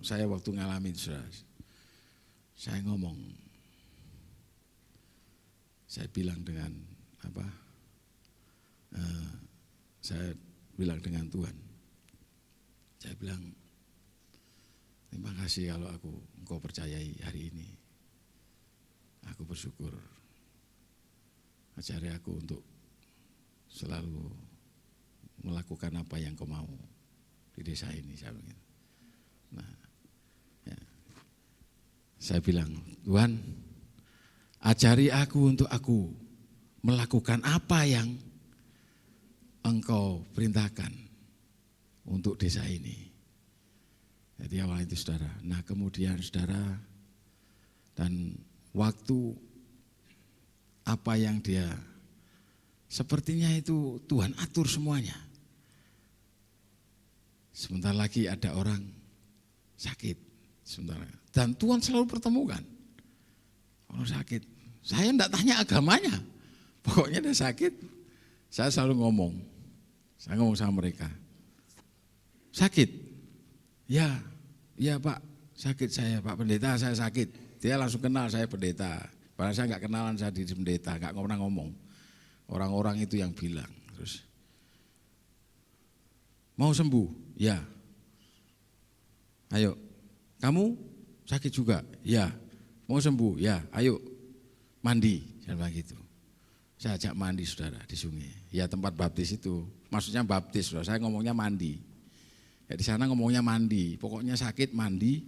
saya waktu ngalamin, saudara, saya ngomong, saya bilang dengan apa? Saya bilang dengan Tuhan, saya bilang terima kasih kalau engkau percayai hari ini. Aku bersyukur, ajari aku untuk selalu melakukan apa yang kau mau di desa ini. Nah, ya. Saya bilang, Tuhan, ajari aku untuk aku melakukan apa yang engkau perintahkan untuk desa ini. Jadi awal itu saudara. Nah kemudian saudara, dan waktu apa yang dia, sepertinya itu Tuhan atur semuanya. Sebentar lagi ada orang sakit, sebentar. Dan Tuhan selalu pertemukan orang sakit. Saya enggak tanya agamanya, pokoknya dia sakit. Saya selalu ngomong, saya ngomong sama mereka, sakit? Ya Pak, sakit saya, Pak Pendeta, saya sakit. Dia langsung kenal saya pendeta. Padahal saya enggak kenalan, saya di pendeta, enggak pernah ngomong. Orang-orang itu yang bilang, terus mau sembuh? Ya. Ayo, kamu sakit juga? Ya. Mau sembuh? Ya. Ayo, mandi, saya bilang gitu. Saya ajak mandi saudara di sungai. Ya tempat baptis itu, maksudnya baptis saudara. Saya ngomongnya mandi. Ya di sana ngomongnya mandi. Pokoknya sakit mandi,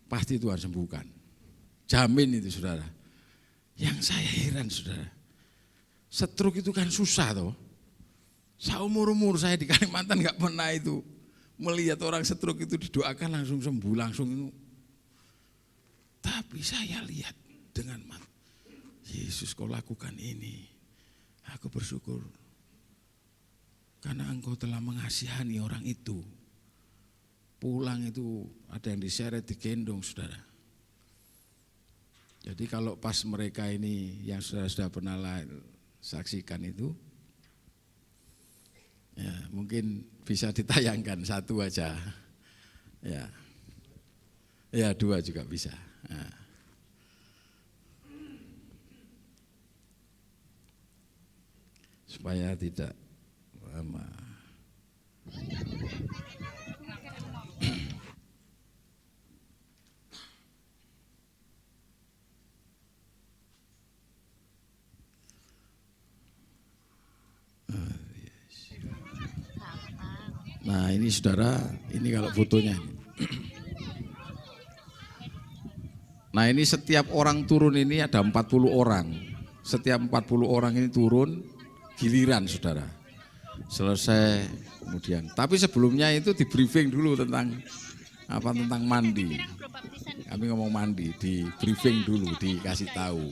pasti Tuhan sembuhkan. Jamin itu saudara. Yang saya heran saudara, stroke itu kan susah toh. Seumur-umur saya di Kalimantan nggak pernah itu melihat orang stroke itu didoakan langsung sembuh, langsung itu. Tapi saya lihat dengan mata, Yesus kau lakukan ini, aku bersyukur karena engkau telah mengasihani orang itu. Pulang itu ada yang diseret, digendong saudara. Jadi kalau pas mereka ini yang sudah pernah saksikan itu, ya mungkin bisa ditayangkan satu aja, ya dua juga bisa. Nah. Supaya tidak lama. Nah ini saudara, ini kalau fotonya ini. Nah ini setiap orang turun ini ada 40 orang. Setiap 40 orang ini turun giliran saudara. Selesai kemudian. Tapi sebelumnya itu di briefing dulu tentang apa, tentang mandi. Kami ngomong mandi, di briefing dulu, dikasih tahu.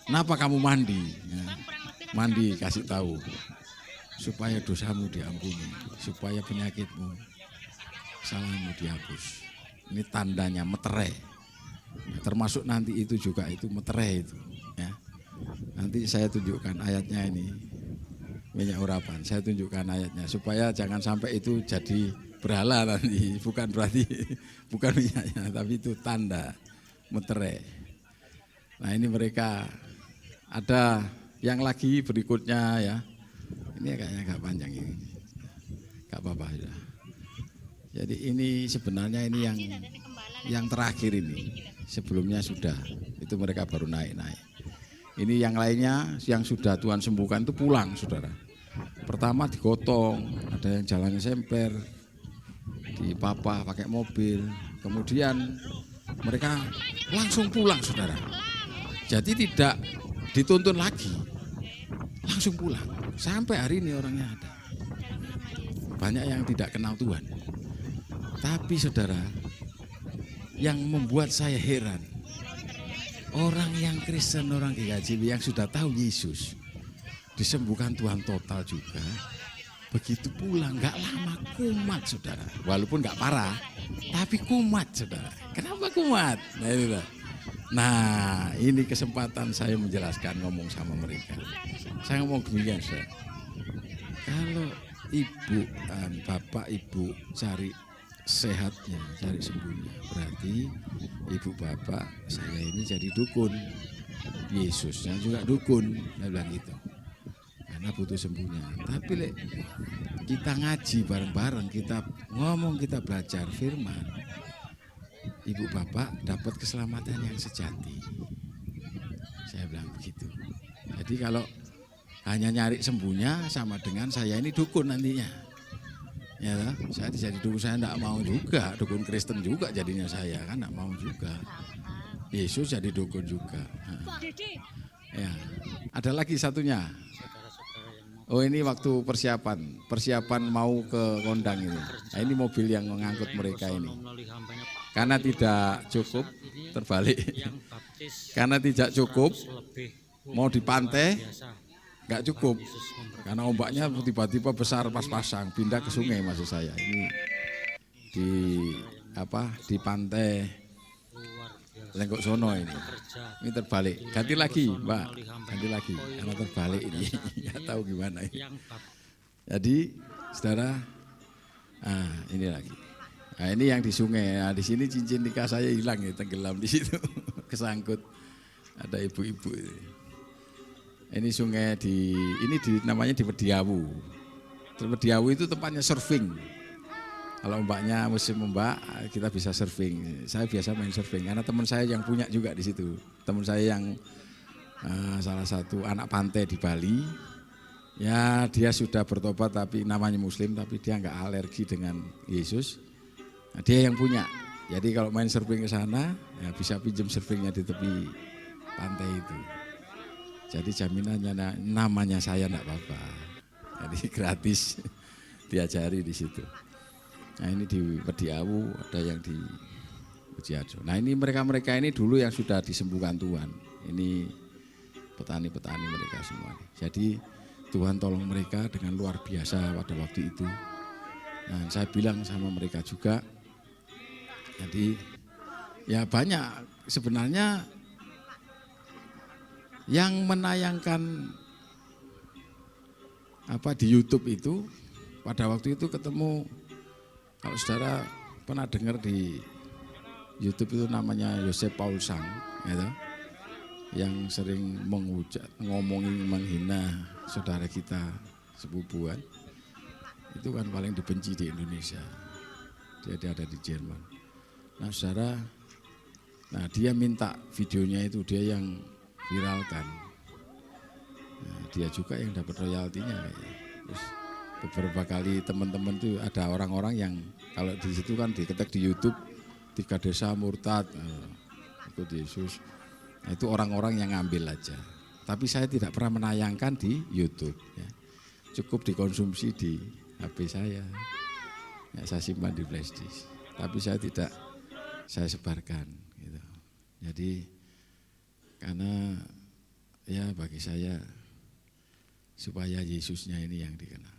Kenapa kamu mandi? Ya, mandi kasih tahu. Supaya dosamu diampuni, supaya penyakitmu, salahmu dihapus. Ini tandanya meterai. Termasuk nanti itu juga, itu meterai itu. Ya. Nanti saya tunjukkan ayatnya ini, minyak urapan. Saya tunjukkan ayatnya supaya jangan sampai itu jadi berhala nanti. Bukan berarti bukan minyaknya, tapi itu tanda meterai. Nah ini mereka ada yang lagi berikutnya ya. Ini kayaknya agak panjang ini, gak apa-apa ya. Jadi ini sebenarnya ini yang terakhir ini, sebelumnya sudah, itu mereka baru naik-naik. Ini yang lainnya yang sudah Tuhan sembuhkan itu pulang saudara. Pertama digotong, ada yang jalannya semper, dipapah pakai mobil, kemudian mereka langsung pulang saudara. Jadi tidak dituntun lagi, langsung pulang. Sampai hari ini orangnya ada. Banyak yang tidak kenal Tuhan. Tapi saudara, yang membuat saya heran, orang yang Kristen, orang GKJW yang sudah tahu Yesus, disembuhkan Tuhan total juga. Begitu pulang, gak lama kumat saudara. Walaupun gak parah, tapi kumat saudara. Kenapa kumat? Nah ini kesempatan saya menjelaskan, ngomong sama mereka. Saya ngomong demikian saudara. Kalau ibu dan bapak ibu cari sehatnya, cari sembuhnya, berarti ibu bapak saya ini jadi dukun. Yesusnya juga dukun, saya bilang gitu. Karena butuh sembuhnya. Tapi kita ngaji bareng-bareng, kita ngomong, kita belajar firman, ibu bapak dapat keselamatan yang sejati. Saya bilang begitu. Jadi kalau hanya nyari sembuhnya sama dengan saya ini dukun nantinya. Ya, saya jadi dukun, saya enggak mau juga, dukun Kristen juga jadinya saya kan enggak mau juga. Yesus jadi dukun juga. Ya, ada lagi satunya. Oh ini waktu persiapan mau ke kondang ini. Nah, ini mobil yang mengangkut mereka ini. Karena tidak cukup, terbalik. Karena tidak cukup, mau di pantai, nggak cukup. Karena ombaknya tiba-tiba besar pas-pasang, pindah ke sungai maksud saya. Ini di pantai Lenggok Sono ini. Ini terbalik. Ganti lagi, Mbak. Ganti lagi. Karena terbalik ini. Nggak tahu gimana ini. Jadi, saudara, ini lagi. Nah, ini yang di sungai. Nah, di sini cincin nikah saya hilang ya, tenggelam di situ. Kesangkut. Ada ibu-ibu. Ini sungai namanya di Mediawu. Mediawu itu tempatnya surfing. Kalau ombaknya musim ombak, kita bisa surfing. Saya biasa main surfing karena teman saya yang punya juga di situ. Teman saya yang salah satu anak pantai di Bali. Ya, dia sudah bertobat tapi namanya Muslim, tapi dia nggak alergi dengan Yesus. Nah, dia yang punya. Jadi kalau main surfing ke sana, ya bisa pinjam surfingnya di tepi pantai itu. Jadi jaminannya namanya saya enggak apa-apa. Jadi gratis diajari di situ. Nah ini di Mediawu, ada yang di Pujiarjo. Nah ini mereka-mereka ini dulu yang sudah disembuhkan Tuhan. Ini petani-petani mereka semua. Jadi Tuhan tolong mereka dengan luar biasa pada waktu itu. Nah saya bilang sama mereka juga. Jadi ya banyak sebenarnya yang menayangkan di YouTube itu pada waktu itu ketemu, kalau saudara pernah dengar di YouTube itu namanya Yosef Paul Sang, gitu, yang sering ngomongin menghina saudara kita sepupuan, itu kan paling dibenci di Indonesia. Dia ada di Jerman. Nah saudara, dia minta videonya itu, dia yang viralkan. Nah, dia juga yang dapat royaltinya kayaknya. Terus beberapa kali teman-teman tuh ada orang-orang yang kalau di situ kan diketik di YouTube 3 desa murtad ikut Yesus. Nah, itu orang-orang yang ngambil aja. Tapi saya tidak pernah menayangkan di YouTube. Ya. Cukup dikonsumsi di HP saya. Ya, saya simpan di flash disk. Tapi saya sebarkan. Gitu. Jadi karena ya bagi saya supaya Yesusnya ini yang dikenal.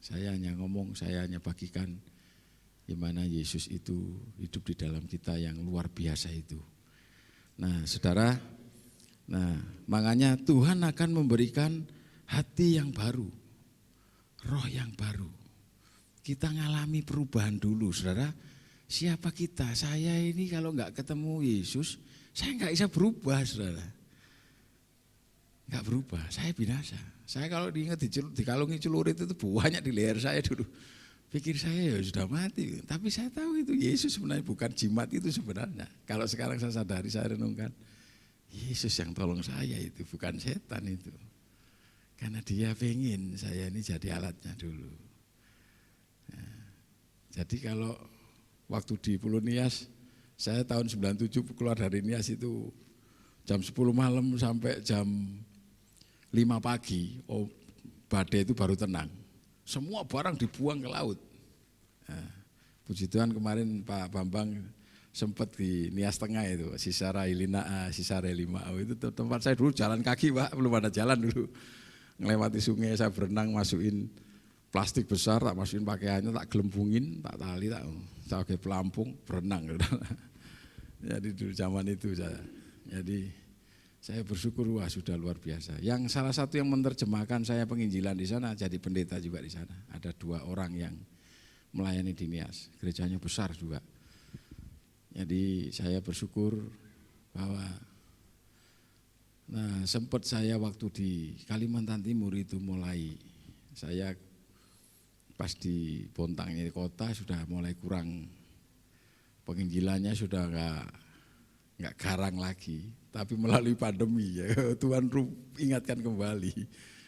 Saya hanya ngomong, saya hanya bagikan gimana Yesus itu hidup di dalam kita yang luar biasa itu. Nah, saudara, makanya Tuhan akan memberikan hati yang baru, roh yang baru. Kita ngalami perubahan dulu, saudara. Siapa kita? Saya ini kalau nggak ketemu Yesus, saya nggak bisa berubah, saudara. Nggak berubah, saya binasa. Saya kalau diingat dikalungi celurit itu banyak di leher saya dulu. Pikir saya ya sudah mati, tapi saya tahu itu Yesus sebenarnya bukan jimat itu sebenarnya. Kalau sekarang saya sadari, saya renungkan, Yesus yang tolong saya itu, bukan setan itu. Karena dia pengen saya ini jadi alatnya dulu. Nah, jadi kalau waktu di Pulau Nias, saya tahun 97 keluar dari Nias itu jam 10 malam sampai jam 5 pagi, badai itu baru tenang. Semua barang dibuang ke laut. Nah, puji Tuhan kemarin Pak Bambang sempat di Nias Tengah itu, Sisara Ilina, Sisara Limau itu tempat saya dulu jalan kaki Pak, belum ada jalan dulu. Ngelewati sungai saya berenang, masukin plastik besar, tak masukin pakaiannya, tak gelembungin, tak tali, tak pakai pelampung, berenang. Jadi dulu zaman itu saya. Jadi saya bersyukur wah sudah luar biasa. Yang salah satu yang menerjemahkan saya penginjilan di sana jadi pendeta juga di sana. Ada 2 orang yang melayani di Nias, gerejanya besar juga. Jadi saya bersyukur bahwa sempat saya waktu di Kalimantan Timur itu mulai saya pas di Bontangnya kota sudah mulai kurang penginjilannya sudah enggak garang lagi. Tapi melalui pandemi ya Tuhan ingatkan kembali.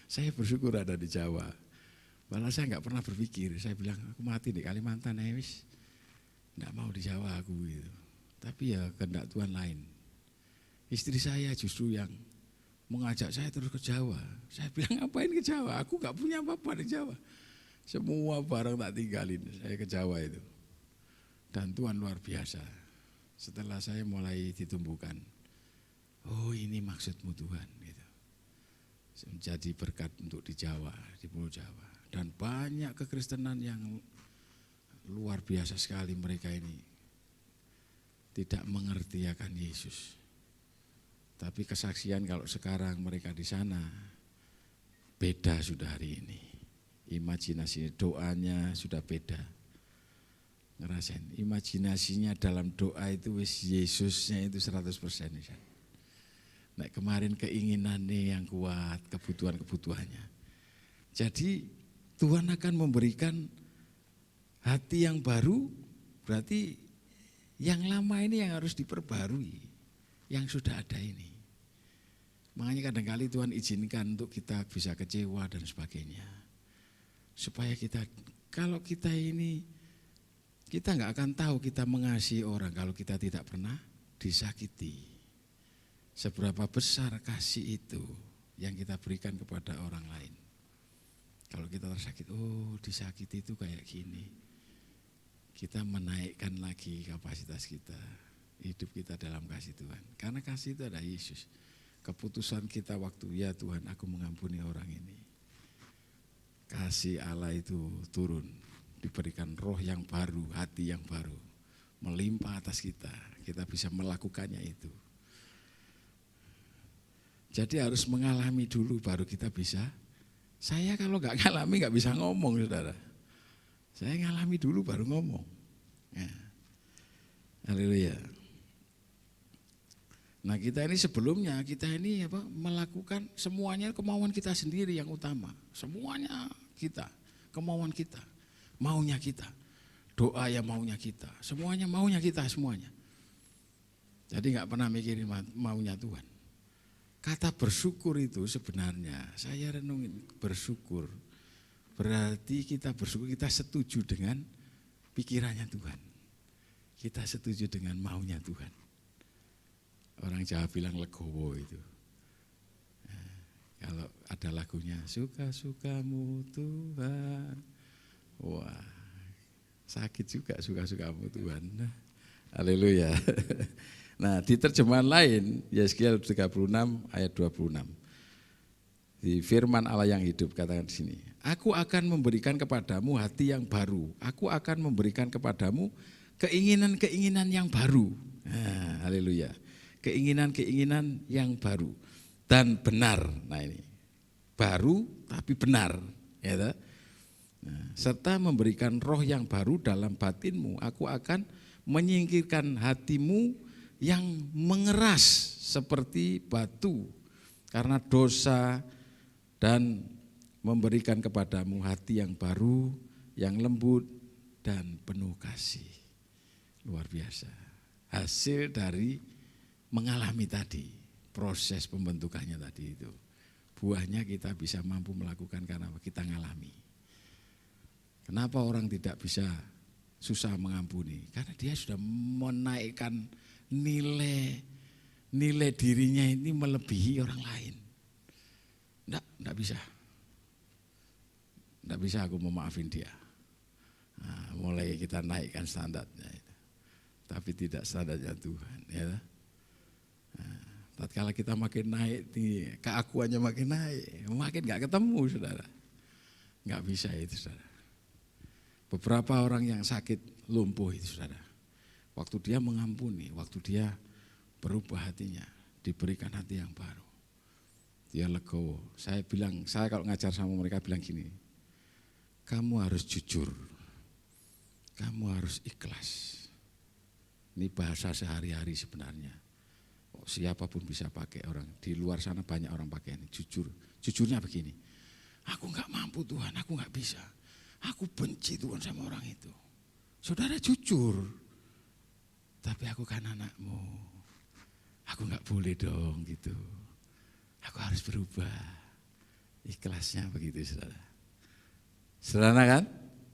Saya bersyukur ada di Jawa. Malah saya enggak pernah berpikir, saya bilang aku mati di Kalimantan wis. Enggak mau di Jawa aku gitu. Tapi ya kehendak Tuhan lain. Istri saya justru yang mengajak saya terus ke Jawa. Saya bilang ngapain ke Jawa? Aku enggak punya apa-apa di Jawa. Semua barang tak tinggalin, saya ke Jawa itu. Dan Tuhan luar biasa. Setelah saya mulai ditumbuhkan. Oh ini maksudmu Tuhan gitu. Menjadi berkat untuk di Jawa, di Pulau Jawa. Dan banyak kekristenan yang luar biasa sekali mereka ini tidak mengerti akan Yesus. Tapi kesaksian kalau sekarang mereka di sana beda sudah hari ini. Imajinasi doanya sudah beda. Ngerasain imajinasinya dalam doa itu wis Yesusnya itu 100%. Nah, kemarin keinginannya yang kuat, kebutuhannya. Jadi Tuhan akan memberikan hati yang baru, berarti yang lama ini yang harus diperbarui, yang sudah ada ini. Makanya kadang-kali Tuhan izinkan untuk kita bisa kecewa dan sebagainya. Supaya kita, kalau kita ini, kita nggak akan tahu kita mengasihi orang kalau kita tidak pernah disakiti. Seberapa besar kasih itu yang kita berikan kepada orang lain. Kalau kita tersakiti, oh disakiti itu kayak gini. Kita menaikkan lagi kapasitas kita, hidup kita dalam kasih Tuhan. Karena kasih itu ada Yesus. Keputusan kita waktu, ya Tuhan aku mengampuni orang ini. Kasih Allah itu turun, diberikan roh yang baru, hati yang baru. Melimpah atas kita bisa melakukannya itu. Jadi harus mengalami dulu baru kita bisa. Saya kalau nggak ngalami nggak bisa ngomong, saudara. Saya ngalami dulu baru ngomong. Ya. Haleluya. Nah kita ini sebelumnya kita ini melakukan semuanya kemauan kita sendiri yang utama. Semuanya kita, kemauan kita, maunya kita, doa yang maunya kita, semuanya maunya kita semuanya. Jadi nggak pernah mikirin maunya Tuhan. Kata bersyukur itu sebenarnya saya renungin bersyukur Berarti kita bersyukur, kita setuju dengan pikirannya Tuhan. Kita setuju dengan maunya Tuhan. Orang Jawa bilang legowo itu. Nah, kalau ada lagunya, suka-sukamu Tuhan. Wah, sakit juga suka-sukamu Tuhan. Haleluya. Nah, di terjemahan lain, Yeskiel 36 ayat 26. Di firman Allah yang hidup katakan di sini, aku akan memberikan kepadamu hati yang baru. Aku akan memberikan kepadamu keinginan-keinginan yang baru. Nah, haleluya. Keinginan-keinginan yang baru dan benar. Nah ini, baru tapi benar. Ya, nah, serta memberikan roh yang baru dalam batinmu. Aku akan menyingkirkan hatimu yang mengeras seperti batu karena dosa dan memberikan kepadamu hati yang baru, yang lembut dan penuh kasih. Luar biasa. Hasil dari mengalami tadi, proses pembentukannya tadi itu. Buahnya kita bisa mampu melakukan karena kita ngalami. Kenapa orang tidak bisa susah mengampuni? Karena dia sudah menaikkan nilai dirinya ini melebihi orang lain. Enggak bisa. Enggak bisa aku memaafin dia. Nah, mulai kita naikkan standarnya itu. Tapi tidak standarnya Tuhan, ya. Nah, tatkala kita makin naik, keakuannya makin naik, makin enggak ketemu, Saudara. Enggak bisa itu, Saudara. Beberapa orang yang sakit lumpuh itu, Saudara. Waktu dia mengampuni, waktu dia berubah hatinya, diberikan hati yang baru. Dia legowo. Saya kalau ngajar sama mereka bilang gini, kamu harus jujur, kamu harus ikhlas. Ini bahasa sehari-hari sebenarnya. Siapapun bisa pakai, orang di luar sana banyak orang pakai ini. Jujurnya begini, aku enggak mampu Tuhan, aku enggak bisa. Aku benci Tuhan sama orang itu. Saudara jujur, tapi aku kan anakmu. Aku enggak boleh dong gitu. Aku harus berubah. Ikhlasnya begitu, Saudara. Sederhana kan?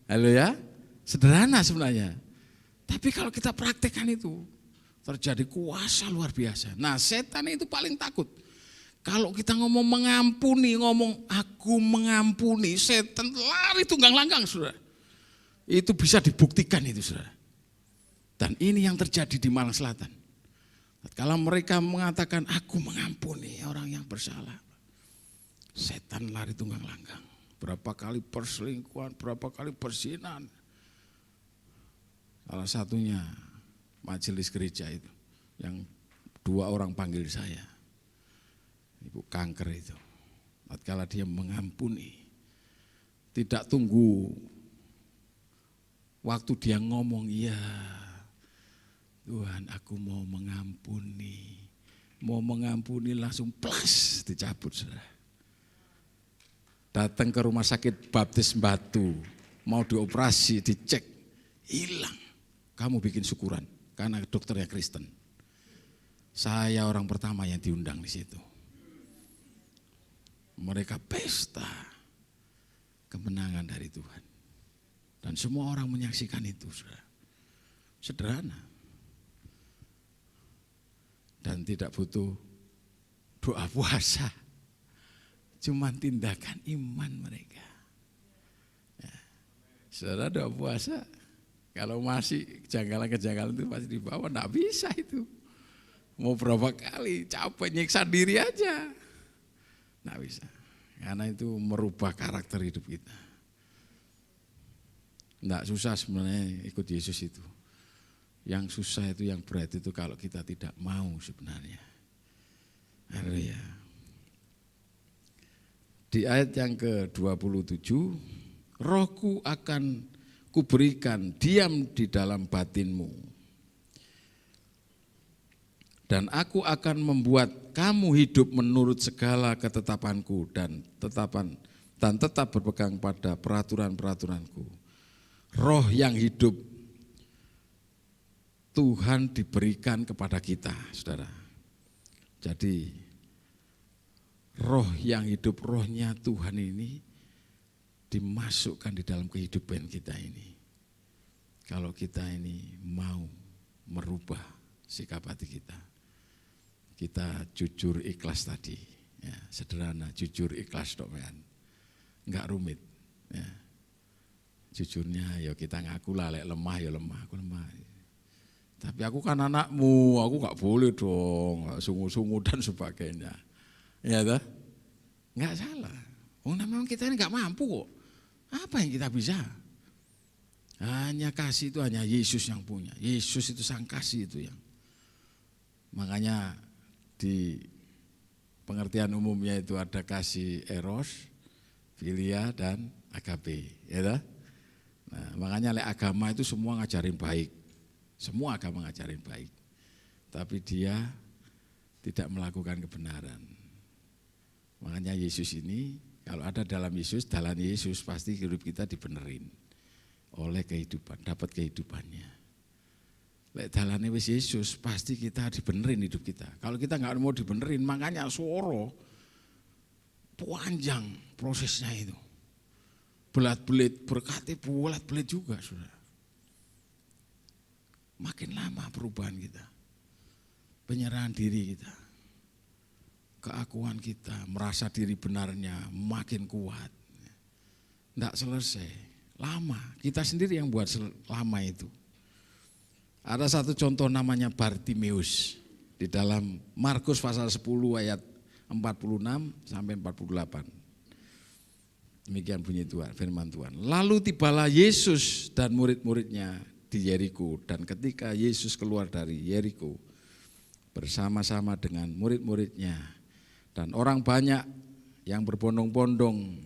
Halo ya? Sederhana sebenarnya. Tapi kalau kita praktekkan itu, terjadi kuasa luar biasa. Nah, setan itu paling takut. Kalau kita ngomong mengampuni, ngomong aku mengampuni, setan lari tunggang langgang, Saudara. Itu bisa dibuktikan itu, Saudara. Dan ini yang terjadi di Malang Selatan. Kalau mereka mengatakan aku mengampuni orang yang bersalah, setan lari tunggang langgang. Berapa kali perselingkuhan, berapa kali perzinahan. Salah satunya majelis gereja itu, yang 2 orang panggil saya, ibu kanker itu. Tatkala dia mengampuni, tidak tunggu waktu dia ngomong, ya Tuhan aku mau mengampuni langsung plus dicabut, Saudara. Datang ke rumah sakit Baptis Batu, mau dioperasi, dicek, hilang. Kamu bikin syukuran karena dokternya Kristen. Saya orang pertama yang diundang di situ. Mereka pesta kemenangan dari Tuhan. Dan semua orang menyaksikan itu, Saudara. Sederhana. Dan tidak butuh doa puasa. Cuman tindakan iman mereka. Ya. Saudara doa puasa, kalau masih kejanggalan-kejanggalan itu pasti dibawa, enggak bisa itu. Mau berapa kali, capek nyiksa diri aja. Enggak bisa. Karena itu merubah karakter hidup kita. Enggak susah sebenarnya ikut Yesus itu. Yang susah itu, yang berat itu kalau kita tidak mau sebenarnya. Haleluya. Di ayat yang ke-27, rohku akan kuberikan diam di dalam batinmu. Dan aku akan membuat kamu hidup menurut segala ketetapanku dan tetap berpegang pada peraturan-peraturanku. Roh yang hidup Tuhan diberikan kepada kita, Saudara. Jadi roh yang hidup, rohnya Tuhan ini dimasukkan di dalam kehidupan kita ini. Kalau kita ini mau merubah sikap hati kita. Kita jujur ikhlas tadi, ya, sederhana, jujur ikhlas dok men. Enggak rumit, ya. Jujurnya ya kita ngaku lah, lek lemah ya lemah, aku lemah. Tapi aku kan anakmu, aku enggak boleh dong, sungu-sungu dan sebagainya. Ya toh? Enggak salah. Memang kita ini enggak mampu kok. Apa yang kita bisa? Hanya kasih itu hanya Yesus yang punya. Yesus itu sang kasih itu yang. Makanya di pengertian umumnya itu ada kasih eros, filia dan agape, ya toh? Nah, makanya agama itu semua ngajarin baik. Semua agama ngajarin baik. Tapi dia tidak melakukan kebenaran. Makanya Yesus ini kalau ada dalam Yesus, dalam Yesus pasti hidup kita dibenerin oleh kehidupan, dapat kehidupannya. Lek dalane wis Yesus pasti kita dibenerin hidup kita. Kalau kita nggak mau dibenerin, makanya suara panjang prosesnya itu. Belat-belit, berkati belat-belit juga saudara. Makin lama perubahan kita, penyerahan diri kita, keakuan kita, merasa diri benarnya makin kuat. Tidak selesai, lama. Kita sendiri yang buat lama itu. Ada satu contoh namanya Bartimeus di dalam Markus pasal 10 ayat 46 sampai 48. Demikian bunyi Tuhan, firman Tuhan. Lalu tibalah Yesus dan murid-muridnya di Yeriko, dan ketika Yesus keluar dari Yeriko bersama-sama dengan murid-muridnya dan orang banyak yang berbondong-bondong,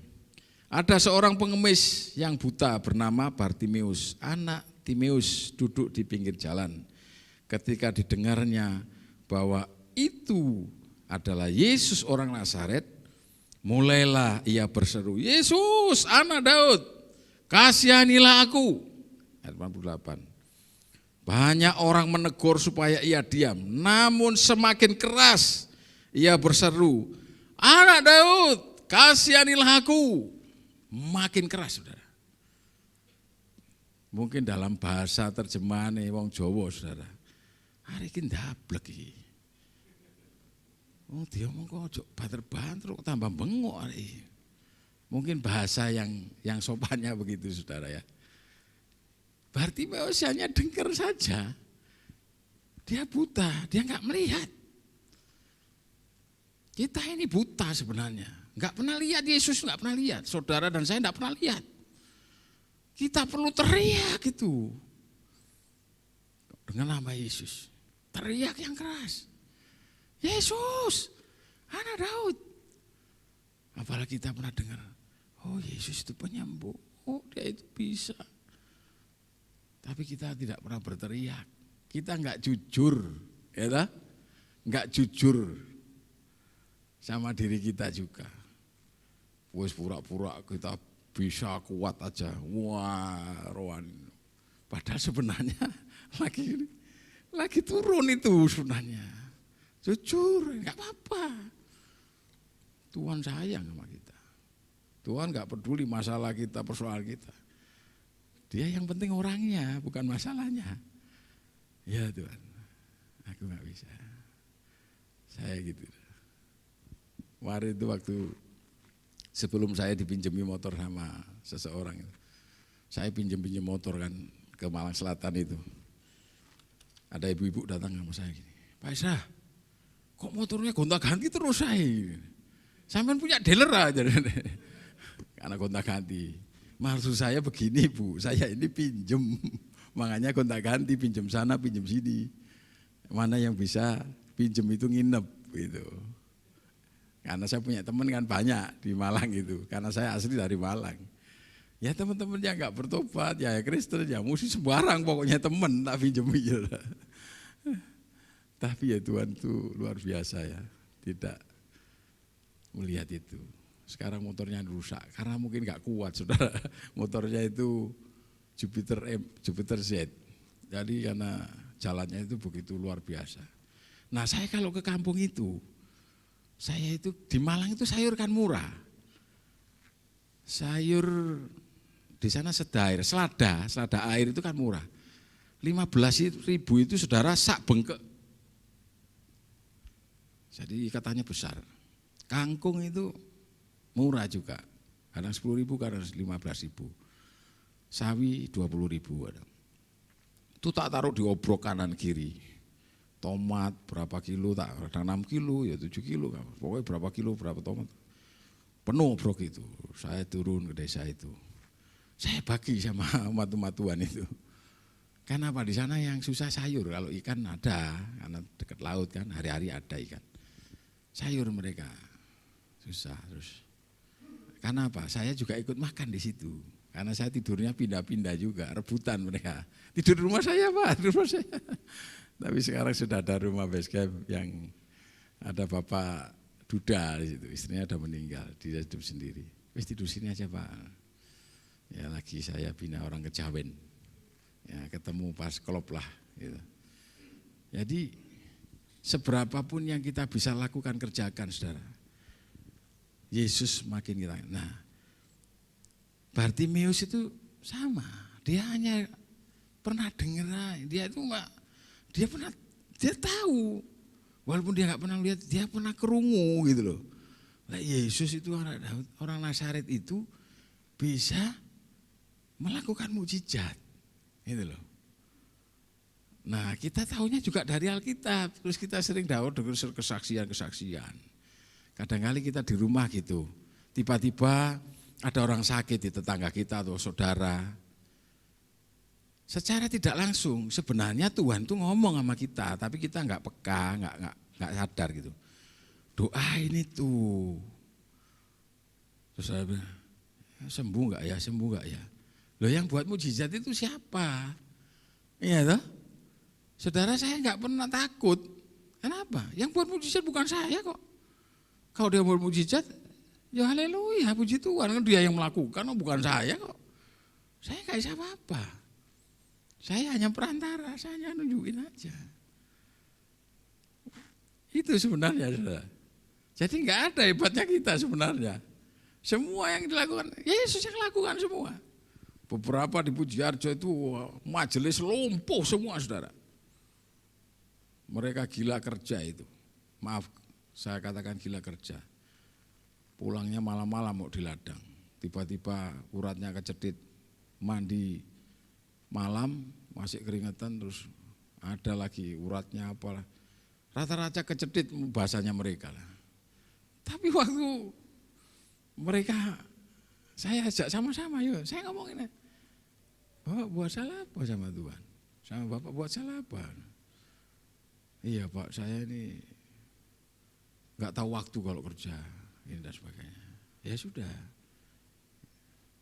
ada seorang pengemis yang buta bernama Bartimeus, anak Timeus, duduk di pinggir jalan. Ketika didengarnya bahwa itu adalah Yesus orang Nazaret, mulailah ia berseru, Yesus anak Daud, kasihanilah aku. Ayat 88. Banyak orang menegur supaya ia diam, namun semakin keras ia berseru, anak Daud, kasihanilah aku. Makin keras, saudara. Mungkin dalam bahasa terjemahan wong Jawa, saudara. Hari ini ndablek iki. Oh, dia ngomong kok ojo banter-banter kok tambah bengok hari. Mungkin bahasa yang sopannya begitu, saudara ya. Bartimeus hanya dengar saja. Dia buta, dia enggak melihat. Kita ini buta sebenarnya. Enggak pernah lihat, Yesus enggak pernah lihat. Saudara dan saya enggak pernah lihat. Kita perlu teriak itu. Dengan nama Yesus. Teriak yang keras. Yesus, anak Daud. Apalagi kita pernah dengar, oh Yesus itu penyembuh. Oh dia itu bisa. Tapi kita tidak pernah berteriak. Kita enggak jujur, ya tak? Enggak jujur sama diri kita juga. Wes pura-pura kita bisa kuat aja. Wah, rohani. Padahal sebenarnya lagi turun itu sebenarnya. Jujur, enggak apa-apa. Tuhan sayang sama kita. Tuhan enggak peduli masalah kita, persoalan kita. Dia yang penting orangnya, bukan masalahnya. Ya Tuhan, aku enggak bisa. Saya gitu. Kemarin itu waktu sebelum saya dipinjemi motor sama seseorang, saya pinjam motor kan ke Malang Selatan itu. Ada ibu-ibu datang sama saya gini, Pak Isra, kok motornya gonta-ganti terus saya? Sampean punya dealer aja, karena gonta-ganti. Maksud saya begini Bu, saya ini pinjem, makanya gonta-ganti, pinjem sana, pinjem sini. Mana yang bisa pinjem itu nginep gitu. Karena saya punya teman kan banyak di Malang gitu, karena saya asli dari Malang. Ya teman-teman yang enggak bertobat, ya Kristen, ya mesti sembarang pokoknya teman tak pinjemi. Ya. Tapi ya Tuhan itu luar biasa ya, tidak melihat itu. Sekarang motornya rusak, karena mungkin enggak kuat saudara. Motornya itu Jupiter Z, jadi karena jalannya itu begitu luar biasa. Nah saya kalau ke kampung itu, saya itu di Malang itu sayur kan murah. sayur di sana sedair, selada air itu kan murah. 15.000 itu saudara sak bengkek. Jadi ikatannya besar. Kangkung itu murah juga. Kadang 10.000, kadang 15.000. Sawi 20.000 ada. Itu tak taruh di obrok kanan kiri. Tomat berapa kilo, tak ada 6 kilo, ya 7 kilo. Pokoknya berapa kilo, berapa tomat. Penuh obrok itu. Saya turun ke desa itu. Saya bagi sama matu-matuan itu. Kenapa di sana yang susah sayur, kalau ikan ada, karena dekat laut kan, hari-hari ada ikan. Sayur mereka susah terus. Karena apa? Saya juga ikut makan di situ. Karena saya tidurnya pindah-pindah juga, rebutan mereka. Tidur di rumah saya Pak, di rumah saya. Tapi sekarang sudah ada rumah base camp yang ada Bapak Duda di situ, istrinya sudah meninggal, dia hidup sendiri. Wis tidur sini aja Pak. Ya lagi saya bina orang Kejawen. Ya ketemu pas klop lah gitu. Jadi seberapapun yang kita bisa lakukan, kerjakan saudara, Yesus makin kita. Nah, Bartimeus itu sama, dia hanya pernah dengar, dia tahu, walaupun dia nggak pernah lihat, dia pernah kerungu gitu loh. Nah, Yesus itu orang Nazaret itu bisa melakukan mukjizat. Gitu loh. Nah kita tahunya juga dari Alkitab, terus kita sering dengar kesaksian-kesaksian. Kadang-kali kita di rumah gitu, tiba-tiba ada orang sakit di tetangga kita atau saudara. Secara tidak langsung sebenarnya Tuhan tuh ngomong sama kita, tapi kita nggak peka, nggak sadar gitu. Doa ini tuh, terus saya bilang, sembuh nggak ya? Loh yang buat mukjizat itu siapa? Iya toh? Saudara saya nggak pernah takut. Kenapa? Yang buat mukjizat bukan saya kok. Kalau dia buat mukjizat, ya haleluya, puji Tuhan. Kan dia yang melakukan, bukan saya kok. Saya nggak bisa apa-apa. Saya hanya perantara, saya hanya nunjukin aja. Itu sebenarnya saudara. Jadi nggak ada hebatnya kita sebenarnya. Semua yang dilakukan, Yesus yang lakukan semua. Beberapa di Pujiarjo itu majelis lumpuh semua saudara. Mereka gila kerja itu. Maaf, saya katakan gila kerja. Pulangnya malam-malam mau di ladang. Tiba-tiba uratnya kecedit, mandi malam masih keringetan, terus ada lagi uratnya apalah. Rata-rata kecedit bahasanya mereka lah. Tapi waktu mereka, saya ajak sama-sama yuk, saya ngomongin, Bapak buat salah apa sama Tuhan? Sama Bapak buat salah apa? Iya Pak, saya ini nggak tahu waktu kalau kerja, ini dan sebagainya. Ya sudah.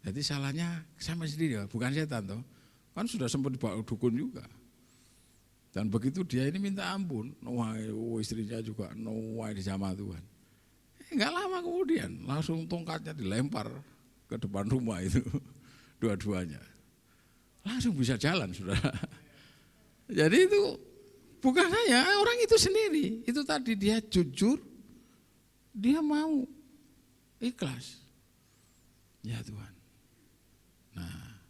Jadi salahnya sama sendiri, bukan setan toh. Kan sudah sempat dibawa dukun juga. Dan begitu dia ini minta ampun, istrinya juga di sama Tuhan. Enggak lama kemudian langsung tongkatnya dilempar ke depan rumah itu, dua-duanya. Langsung bisa jalan, saudara. Jadi itu bukan saya, orang itu sendiri. Itu tadi dia jujur, dia mau ikhlas. Ya Tuhan. Nah,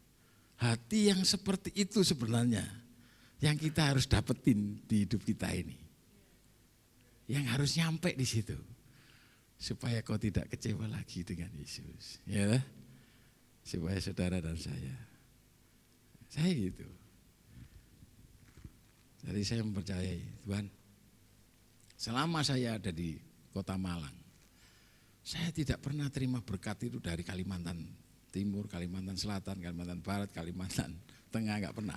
hati yang seperti itu sebenarnya yang kita harus dapetin di hidup kita ini. Yang harus nyampe di situ. Supaya kau tidak kecewa lagi dengan Yesus. Ya, supaya saudara dan saya gitu. Jadi saya mempercayai Tuhan, selama saya ada di kota Malang, saya tidak pernah terima berkat itu dari Kalimantan Timur, Kalimantan Selatan, Kalimantan Barat, Kalimantan Tengah, enggak pernah.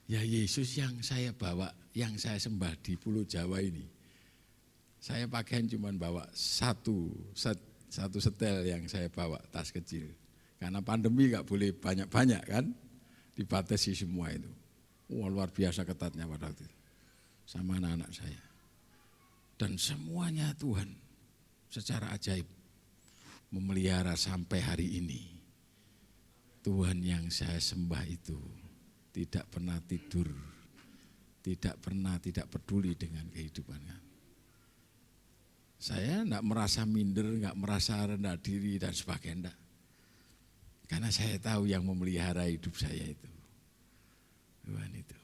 Ya Yesus yang saya bawa, yang saya sembah di Pulau Jawa ini, saya pakaian cuma bawa satu setel yang saya bawa, tas kecil. Karena pandemi gak boleh banyak-banyak kan, dibatasi semua itu. Wah luar biasa ketatnya pada waktu itu, sama anak-anak saya. Dan semuanya Tuhan secara ajaib memelihara sampai hari ini. Tuhan yang saya sembah itu tidak pernah tidur, tidak peduli dengan kehidupan. Saya enggak merasa minder, enggak merasa rendah diri dan sebagainya, enggak. Karena saya tahu yang memelihara hidup saya itu Tuhan itu.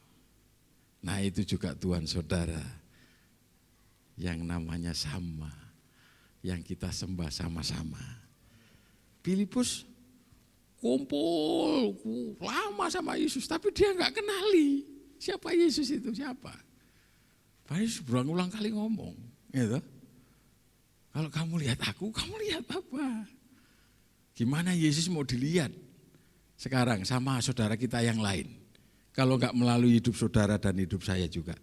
Nah itu juga Tuhan saudara, yang namanya sama, yang kita sembah sama-sama. Filipus kumpul lama sama Yesus, tapi dia enggak kenali siapa Yesus itu, siapa. Pak Yesus berulang-ulang kali ngomong, gitu. Kalau kamu lihat aku, kamu lihat apa? Gimana Yesus mau dilihat sekarang sama saudara kita yang lain? Kalau enggak melalui hidup saudara dan hidup saya juga.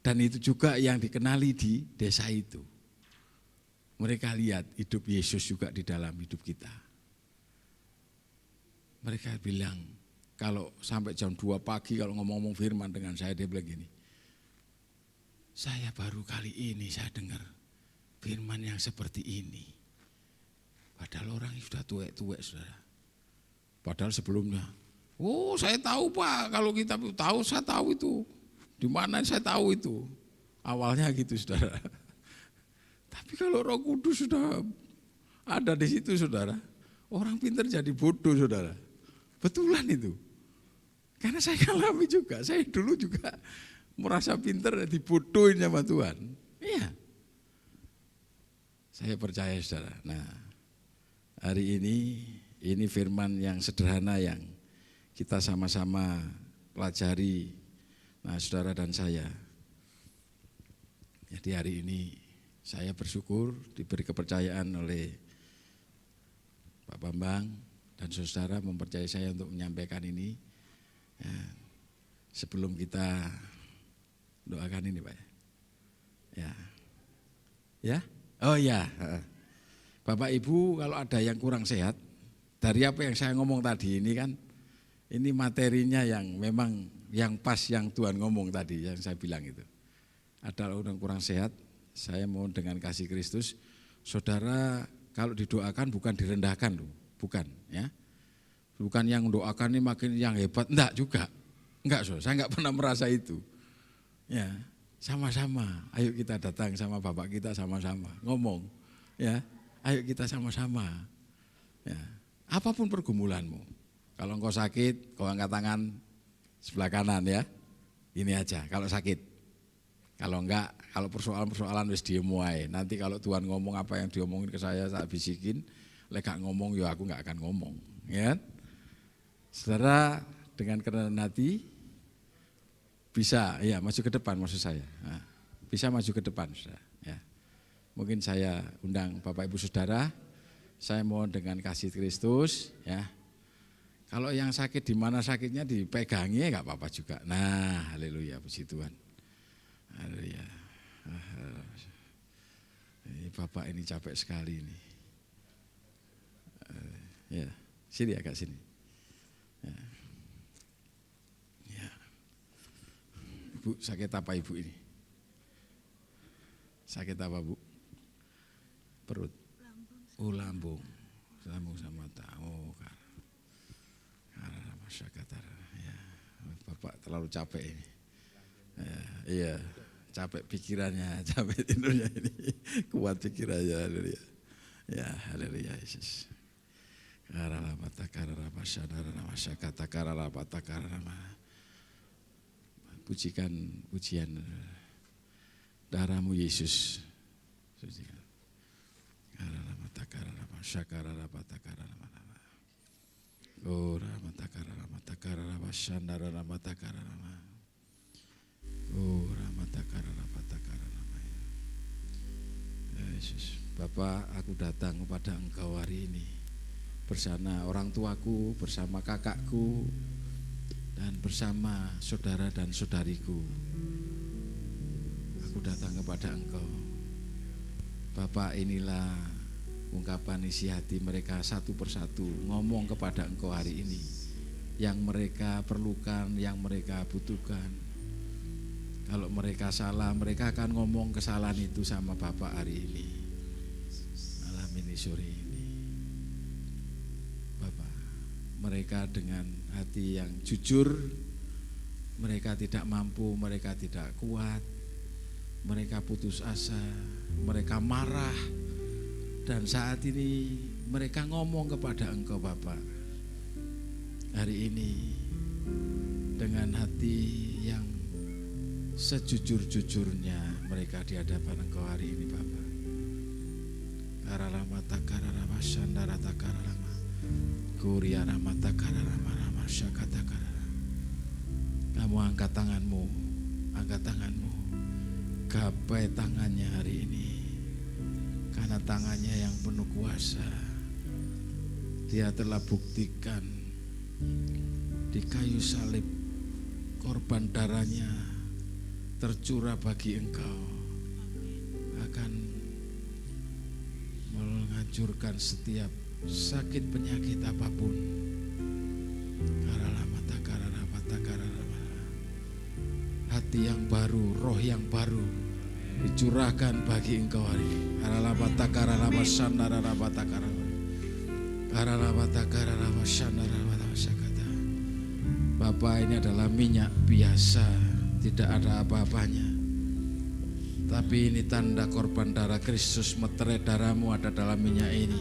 Dan itu juga yang dikenali di desa itu. Mereka lihat hidup Yesus juga di dalam hidup kita. Mereka bilang, kalau sampai jam 2 pagi kalau ngomong-ngomong firman dengan saya, dia bilang gini, saya baru kali ini saya dengar firman yang seperti ini. Padahal orang sudah tuwek-tuwek saudara. Padahal sebelumnya, oh saya tahu Pak, kalau kita tahu saya tahu itu. Di mana saya tahu itu. Awalnya gitu saudara. Tapi kalau Roh Kudus sudah ada di situ saudara, orang pintar jadi bodoh saudara. Betulan itu. Karena saya alami juga, saya dulu juga merasa pintar dibodohin sama Tuhan. Iya. Saya percaya saudara. Nah, hari ini firman yang sederhana yang kita sama-sama pelajari. Nah, saudara dan saya. Jadi hari ini saya bersyukur diberi kepercayaan oleh Pak Bambang dan saudara mempercayai saya untuk menyampaikan ini. Ya, sebelum kita doakan ini Pak. Ya. Ya? Oh ya, Bapak Ibu kalau ada yang kurang sehat, dari apa yang saya ngomong tadi ini kan, ini materinya yang memang yang pas yang Tuhan ngomong tadi, yang saya bilang itu. Ada orang kurang sehat, saya mohon dengan kasih Kristus, saudara kalau didoakan bukan direndahkan loh, bukan ya. Bukan yang doakan ini makin yang hebat, enggak juga. Enggak, saya enggak pernah merasa itu. Ya. Sama-sama, ayo kita datang sama Bapak kita sama-sama ngomong, ya, ayo kita sama-sama, ya, apapun pergumulanmu, kalau engkau sakit, kau angkat tangan sebelah kanan ya, ini aja kalau sakit, kalau enggak, kalau persoalan-persoalan wis diem wae, nanti kalau Tuhan ngomong apa yang diomongin ke saya bisikin, lek gak ngomong ya aku enggak akan ngomong, ya, saudara dengan kerendahan hati. Bisa, ya maju ke depan maksud saya. Nah, bisa maju ke depan, saudara. Ya. Mungkin saya undang Bapak Ibu Saudara, saya mohon dengan kasih Kristus, ya. Kalau yang sakit di mana sakitnya dipegangi, nggak apa-apa juga. Nah, haleluya, puji Tuhan. Haleluya. Ini Bapak ini capek sekali ini. Ya, sini agak sini. Ya. Bu, sakit apa Ibu ini? Sakit apa Bu? Perut? Oh lambung. Lambung sama tahu. Oh, karena masyarakat. Ya, Bapak terlalu capek ini. Ya, iya, capek pikirannya, capek tidurnya ini. Kuat pikirannya, haleluya. Ya, haleluya Yesus. Karena karena masyarakat, karena pujikan pujian darahmu Yesus. Pujikan. Oh Yesus, Bapak, aku datang kepada Engkau hari ini bersama orang tuaku, bersama kakakku, dan bersama saudara dan saudariku. Aku datang kepada Engkau. Bapak, inilah ungkapan isi hati mereka satu persatu, ngomong kepada Engkau hari ini, yang mereka perlukan, yang mereka butuhkan. Kalau mereka salah, mereka akan ngomong kesalahan itu sama Bapak hari ini, malam ini, sore ini. Bapak, mereka dengan hati yang jujur, mereka tidak mampu, mereka tidak kuat, mereka putus asa, mereka marah, dan saat ini mereka ngomong kepada Engkau Bapa. Hari ini dengan hati yang sejujur-jujurnya mereka di hadapan Engkau hari ini Bapa. Karalama takararama sandara takararama kuriarama takararama rama syakata kararama. Kamu angkat tanganmu, gapai tangannya hari ini, karena tangannya yang penuh kuasa. Dia telah buktikan di kayu salib, korban darahnya tercurah bagi Engkau, akan menghancurkan setiap sakit penyakit apapun. Hati yang baru, roh yang baru dicurahkan bagi Engkau hari ini. Bapa, ini adalah minyak biasa, tidak ada apa-apanya, tapi ini tanda korban darah Kristus. Meterai darahmu ada dalam minyak ini,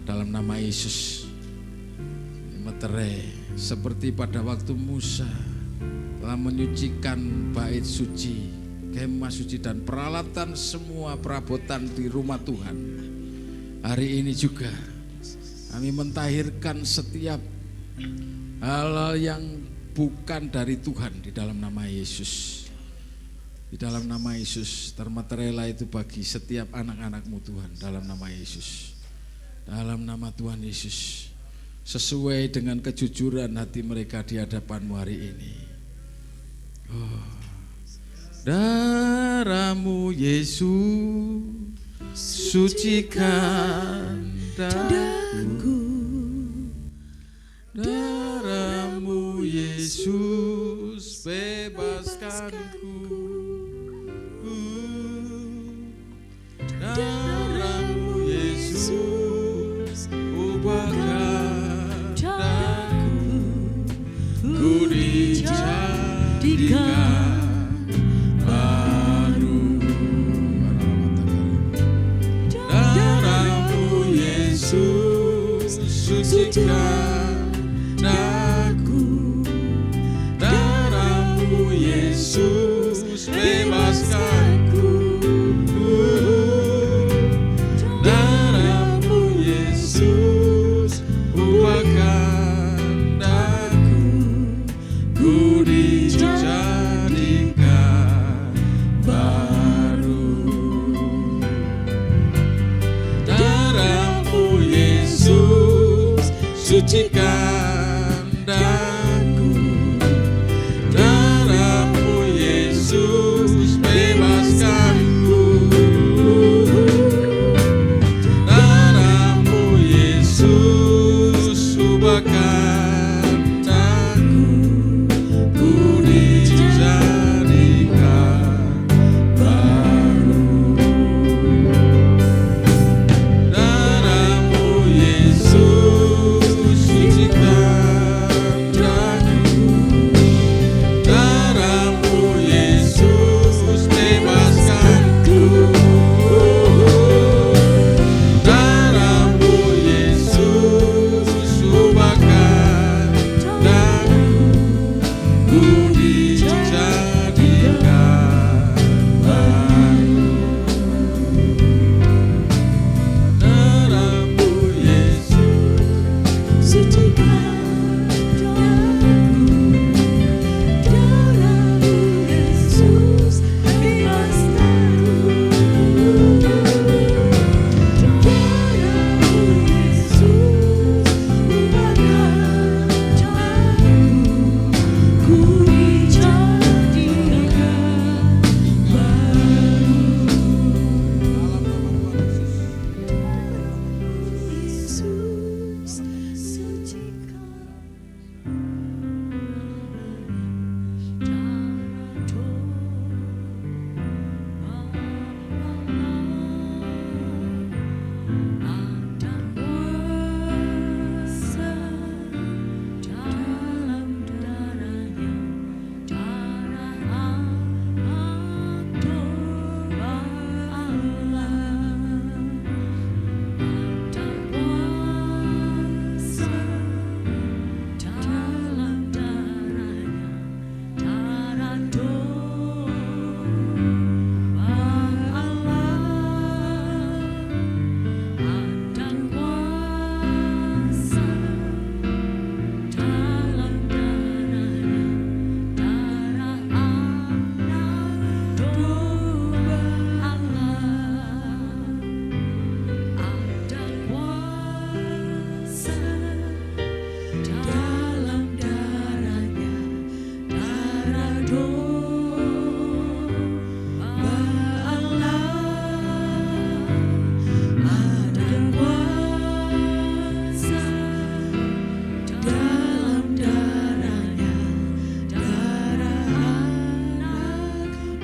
dalam nama Yesus. Meterai seperti pada waktu Musa telah menyucikan bait suci, kemah suci, dan peralatan semua perabotan di rumah Tuhan. Hari ini juga kami mentahirkan setiap hal yang bukan dari Tuhan di dalam nama Yesus. Di dalam nama Yesus, termeterailah itu bagi setiap anak-anak-Mu Tuhan, dalam nama Yesus. Dalam nama Tuhan Yesus, sesuai dengan kejujuran hati mereka di hadapan-Mu hari ini. Oh, darah-Mu Yesus sucikan daku, darah-Mu Yesus bebaskanku, darah-Mu Yesus ubahkan daku, ku dijadikan baru. Darah-Mu Yesus sucikan daku, darah-Mu Yesus bebaskanku, darah-Mu Yesus ubahkan daku, ku dijadikan baru. Darah-Mu Yesus sucikan daku, darah-Mu Yesus bebaskanku, darah-Mu Yesus ubahkan daku, ku dijadikan baru. Darah-Mu Yesus sucikan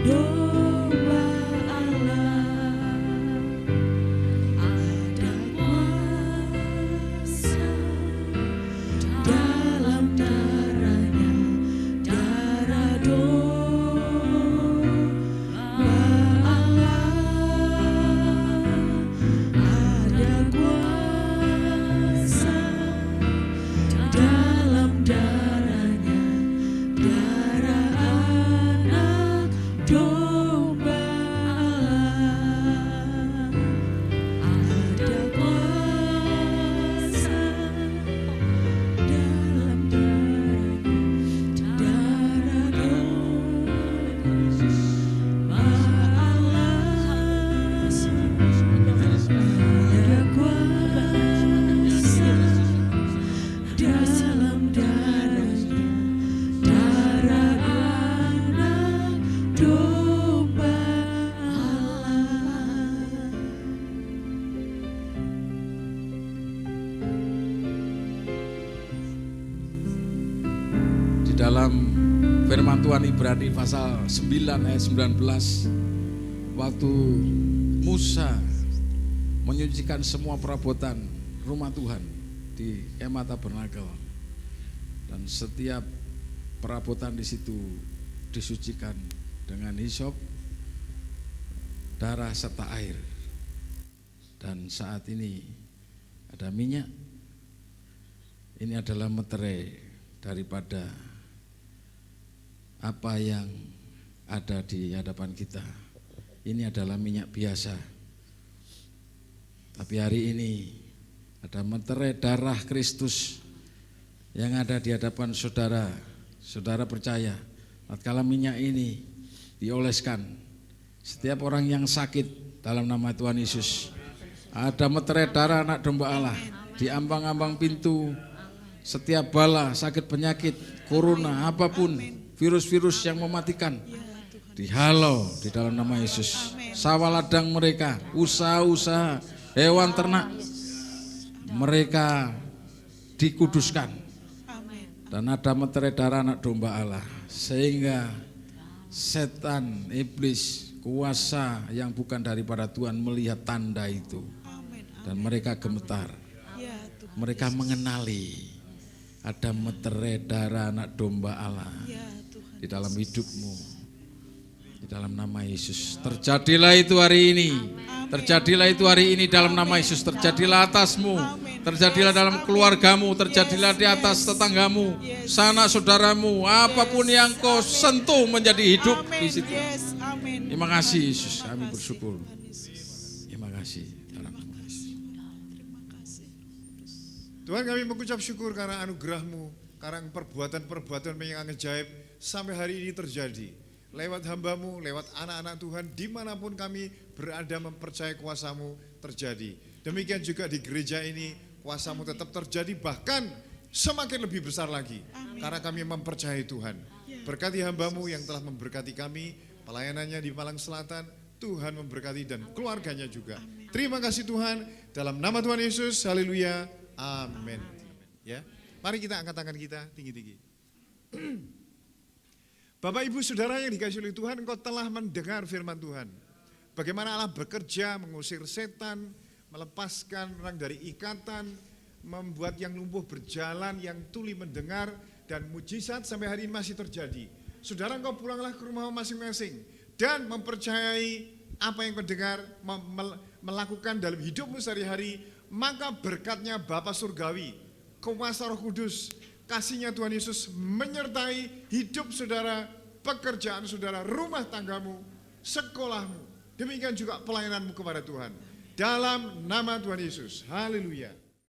domba Allah. Ada kuasa dalam darahnya, darah domba Allah. Ada kuasa dalam darahnya, darah anak domba Allah. Ada kuasa dalam darahnya, darah domba Allah. Ada kuasa dalam darahnya, darah anak domba Allah. Di dalam firman Tuhan Ibrani pasal 9 ayat 19, waktu Musa menyucikan semua perabotan rumah Tuhan di Kemah Tabernakel, dan setiap perabotan di situ disucikan dengan hisop, darah serta air. Dan saat ini ada minyak. Ini adalah meterai daripada apa yang ada di hadapan kita. Ini adalah minyak biasa. Tapi hari ini ada meterai darah Kristus yang ada di hadapan saudara. Saudara percaya, tatkala minyak ini dioleskan, setiap orang yang sakit dalam nama Tuhan Yesus, ada meterai darah anak domba Allah di ambang-ambang pintu. Setiap bala, sakit penyakit, corona, apapun, virus-virus yang mematikan, dihalau di dalam nama Yesus. Sawah ladang mereka, usaha-usaha, hewan ternak, mereka dikuduskan. Dan ada meterai darah anak domba Allah, sehingga setan, iblis, kuasa yang bukan daripada Tuhan melihat tanda itu, dan mereka gemetar. Mereka mengenali ada meterai darah anak domba Allah di dalam hidupmu, di dalam nama Yesus. Terjadilah itu hari ini, terjadilah itu hari ini dalam nama Yesus. Terjadilah atasmu, terjadilah dalam keluargamu, terjadilah di atas tetanggamu, sanak saudaramu, apapun yang kau sentuh menjadi hidup di situ. Terima kasih Yesus, kami bersyukur. Terima kasih dalam nama Yesus. Tuhan, kami mengucap syukur karena anugerah-Mu, karena perbuatan-perbuatan yang ajaib sampai hari ini terjadi. Lewat hamba-Mu, lewat anak-anak Tuhan, dimanapun kami berada mempercayai kuasa-Mu terjadi. Demikian juga di gereja ini, kuasa-Mu tetap terjadi, bahkan semakin lebih besar lagi. Karena kami mempercayai Tuhan. Berkati hamba-Mu yang telah memberkati kami, pelayanannya di Malang Selatan, Tuhan memberkati dan keluarganya juga. Terima kasih Tuhan, dalam nama Tuhan Yesus, haleluya. Amin. Ya, mari kita angkat tangan kita tinggi-tinggi. Bapak Ibu Saudara yang dikasihi oleh Tuhan, engkau telah mendengar firman Tuhan. Bagaimana Allah bekerja mengusir setan, melepaskan orang dari ikatan, membuat yang lumpuh berjalan, yang tuli mendengar, dan mujizat sampai hari ini masih terjadi. Saudara, engkau pulanglah ke rumah masing-masing dan mempercayai apa yang kau dengar, melakukan dalam hidupmu sehari-hari. Maka berkatnya Bapa Surgawi, kuasa Roh Kudus, kasihnya Tuhan Yesus menyertai hidup saudara, pekerjaan saudara, rumah tanggamu, sekolahmu, demikian juga pelayananmu kepada Tuhan. Dalam nama Tuhan Yesus, haleluya.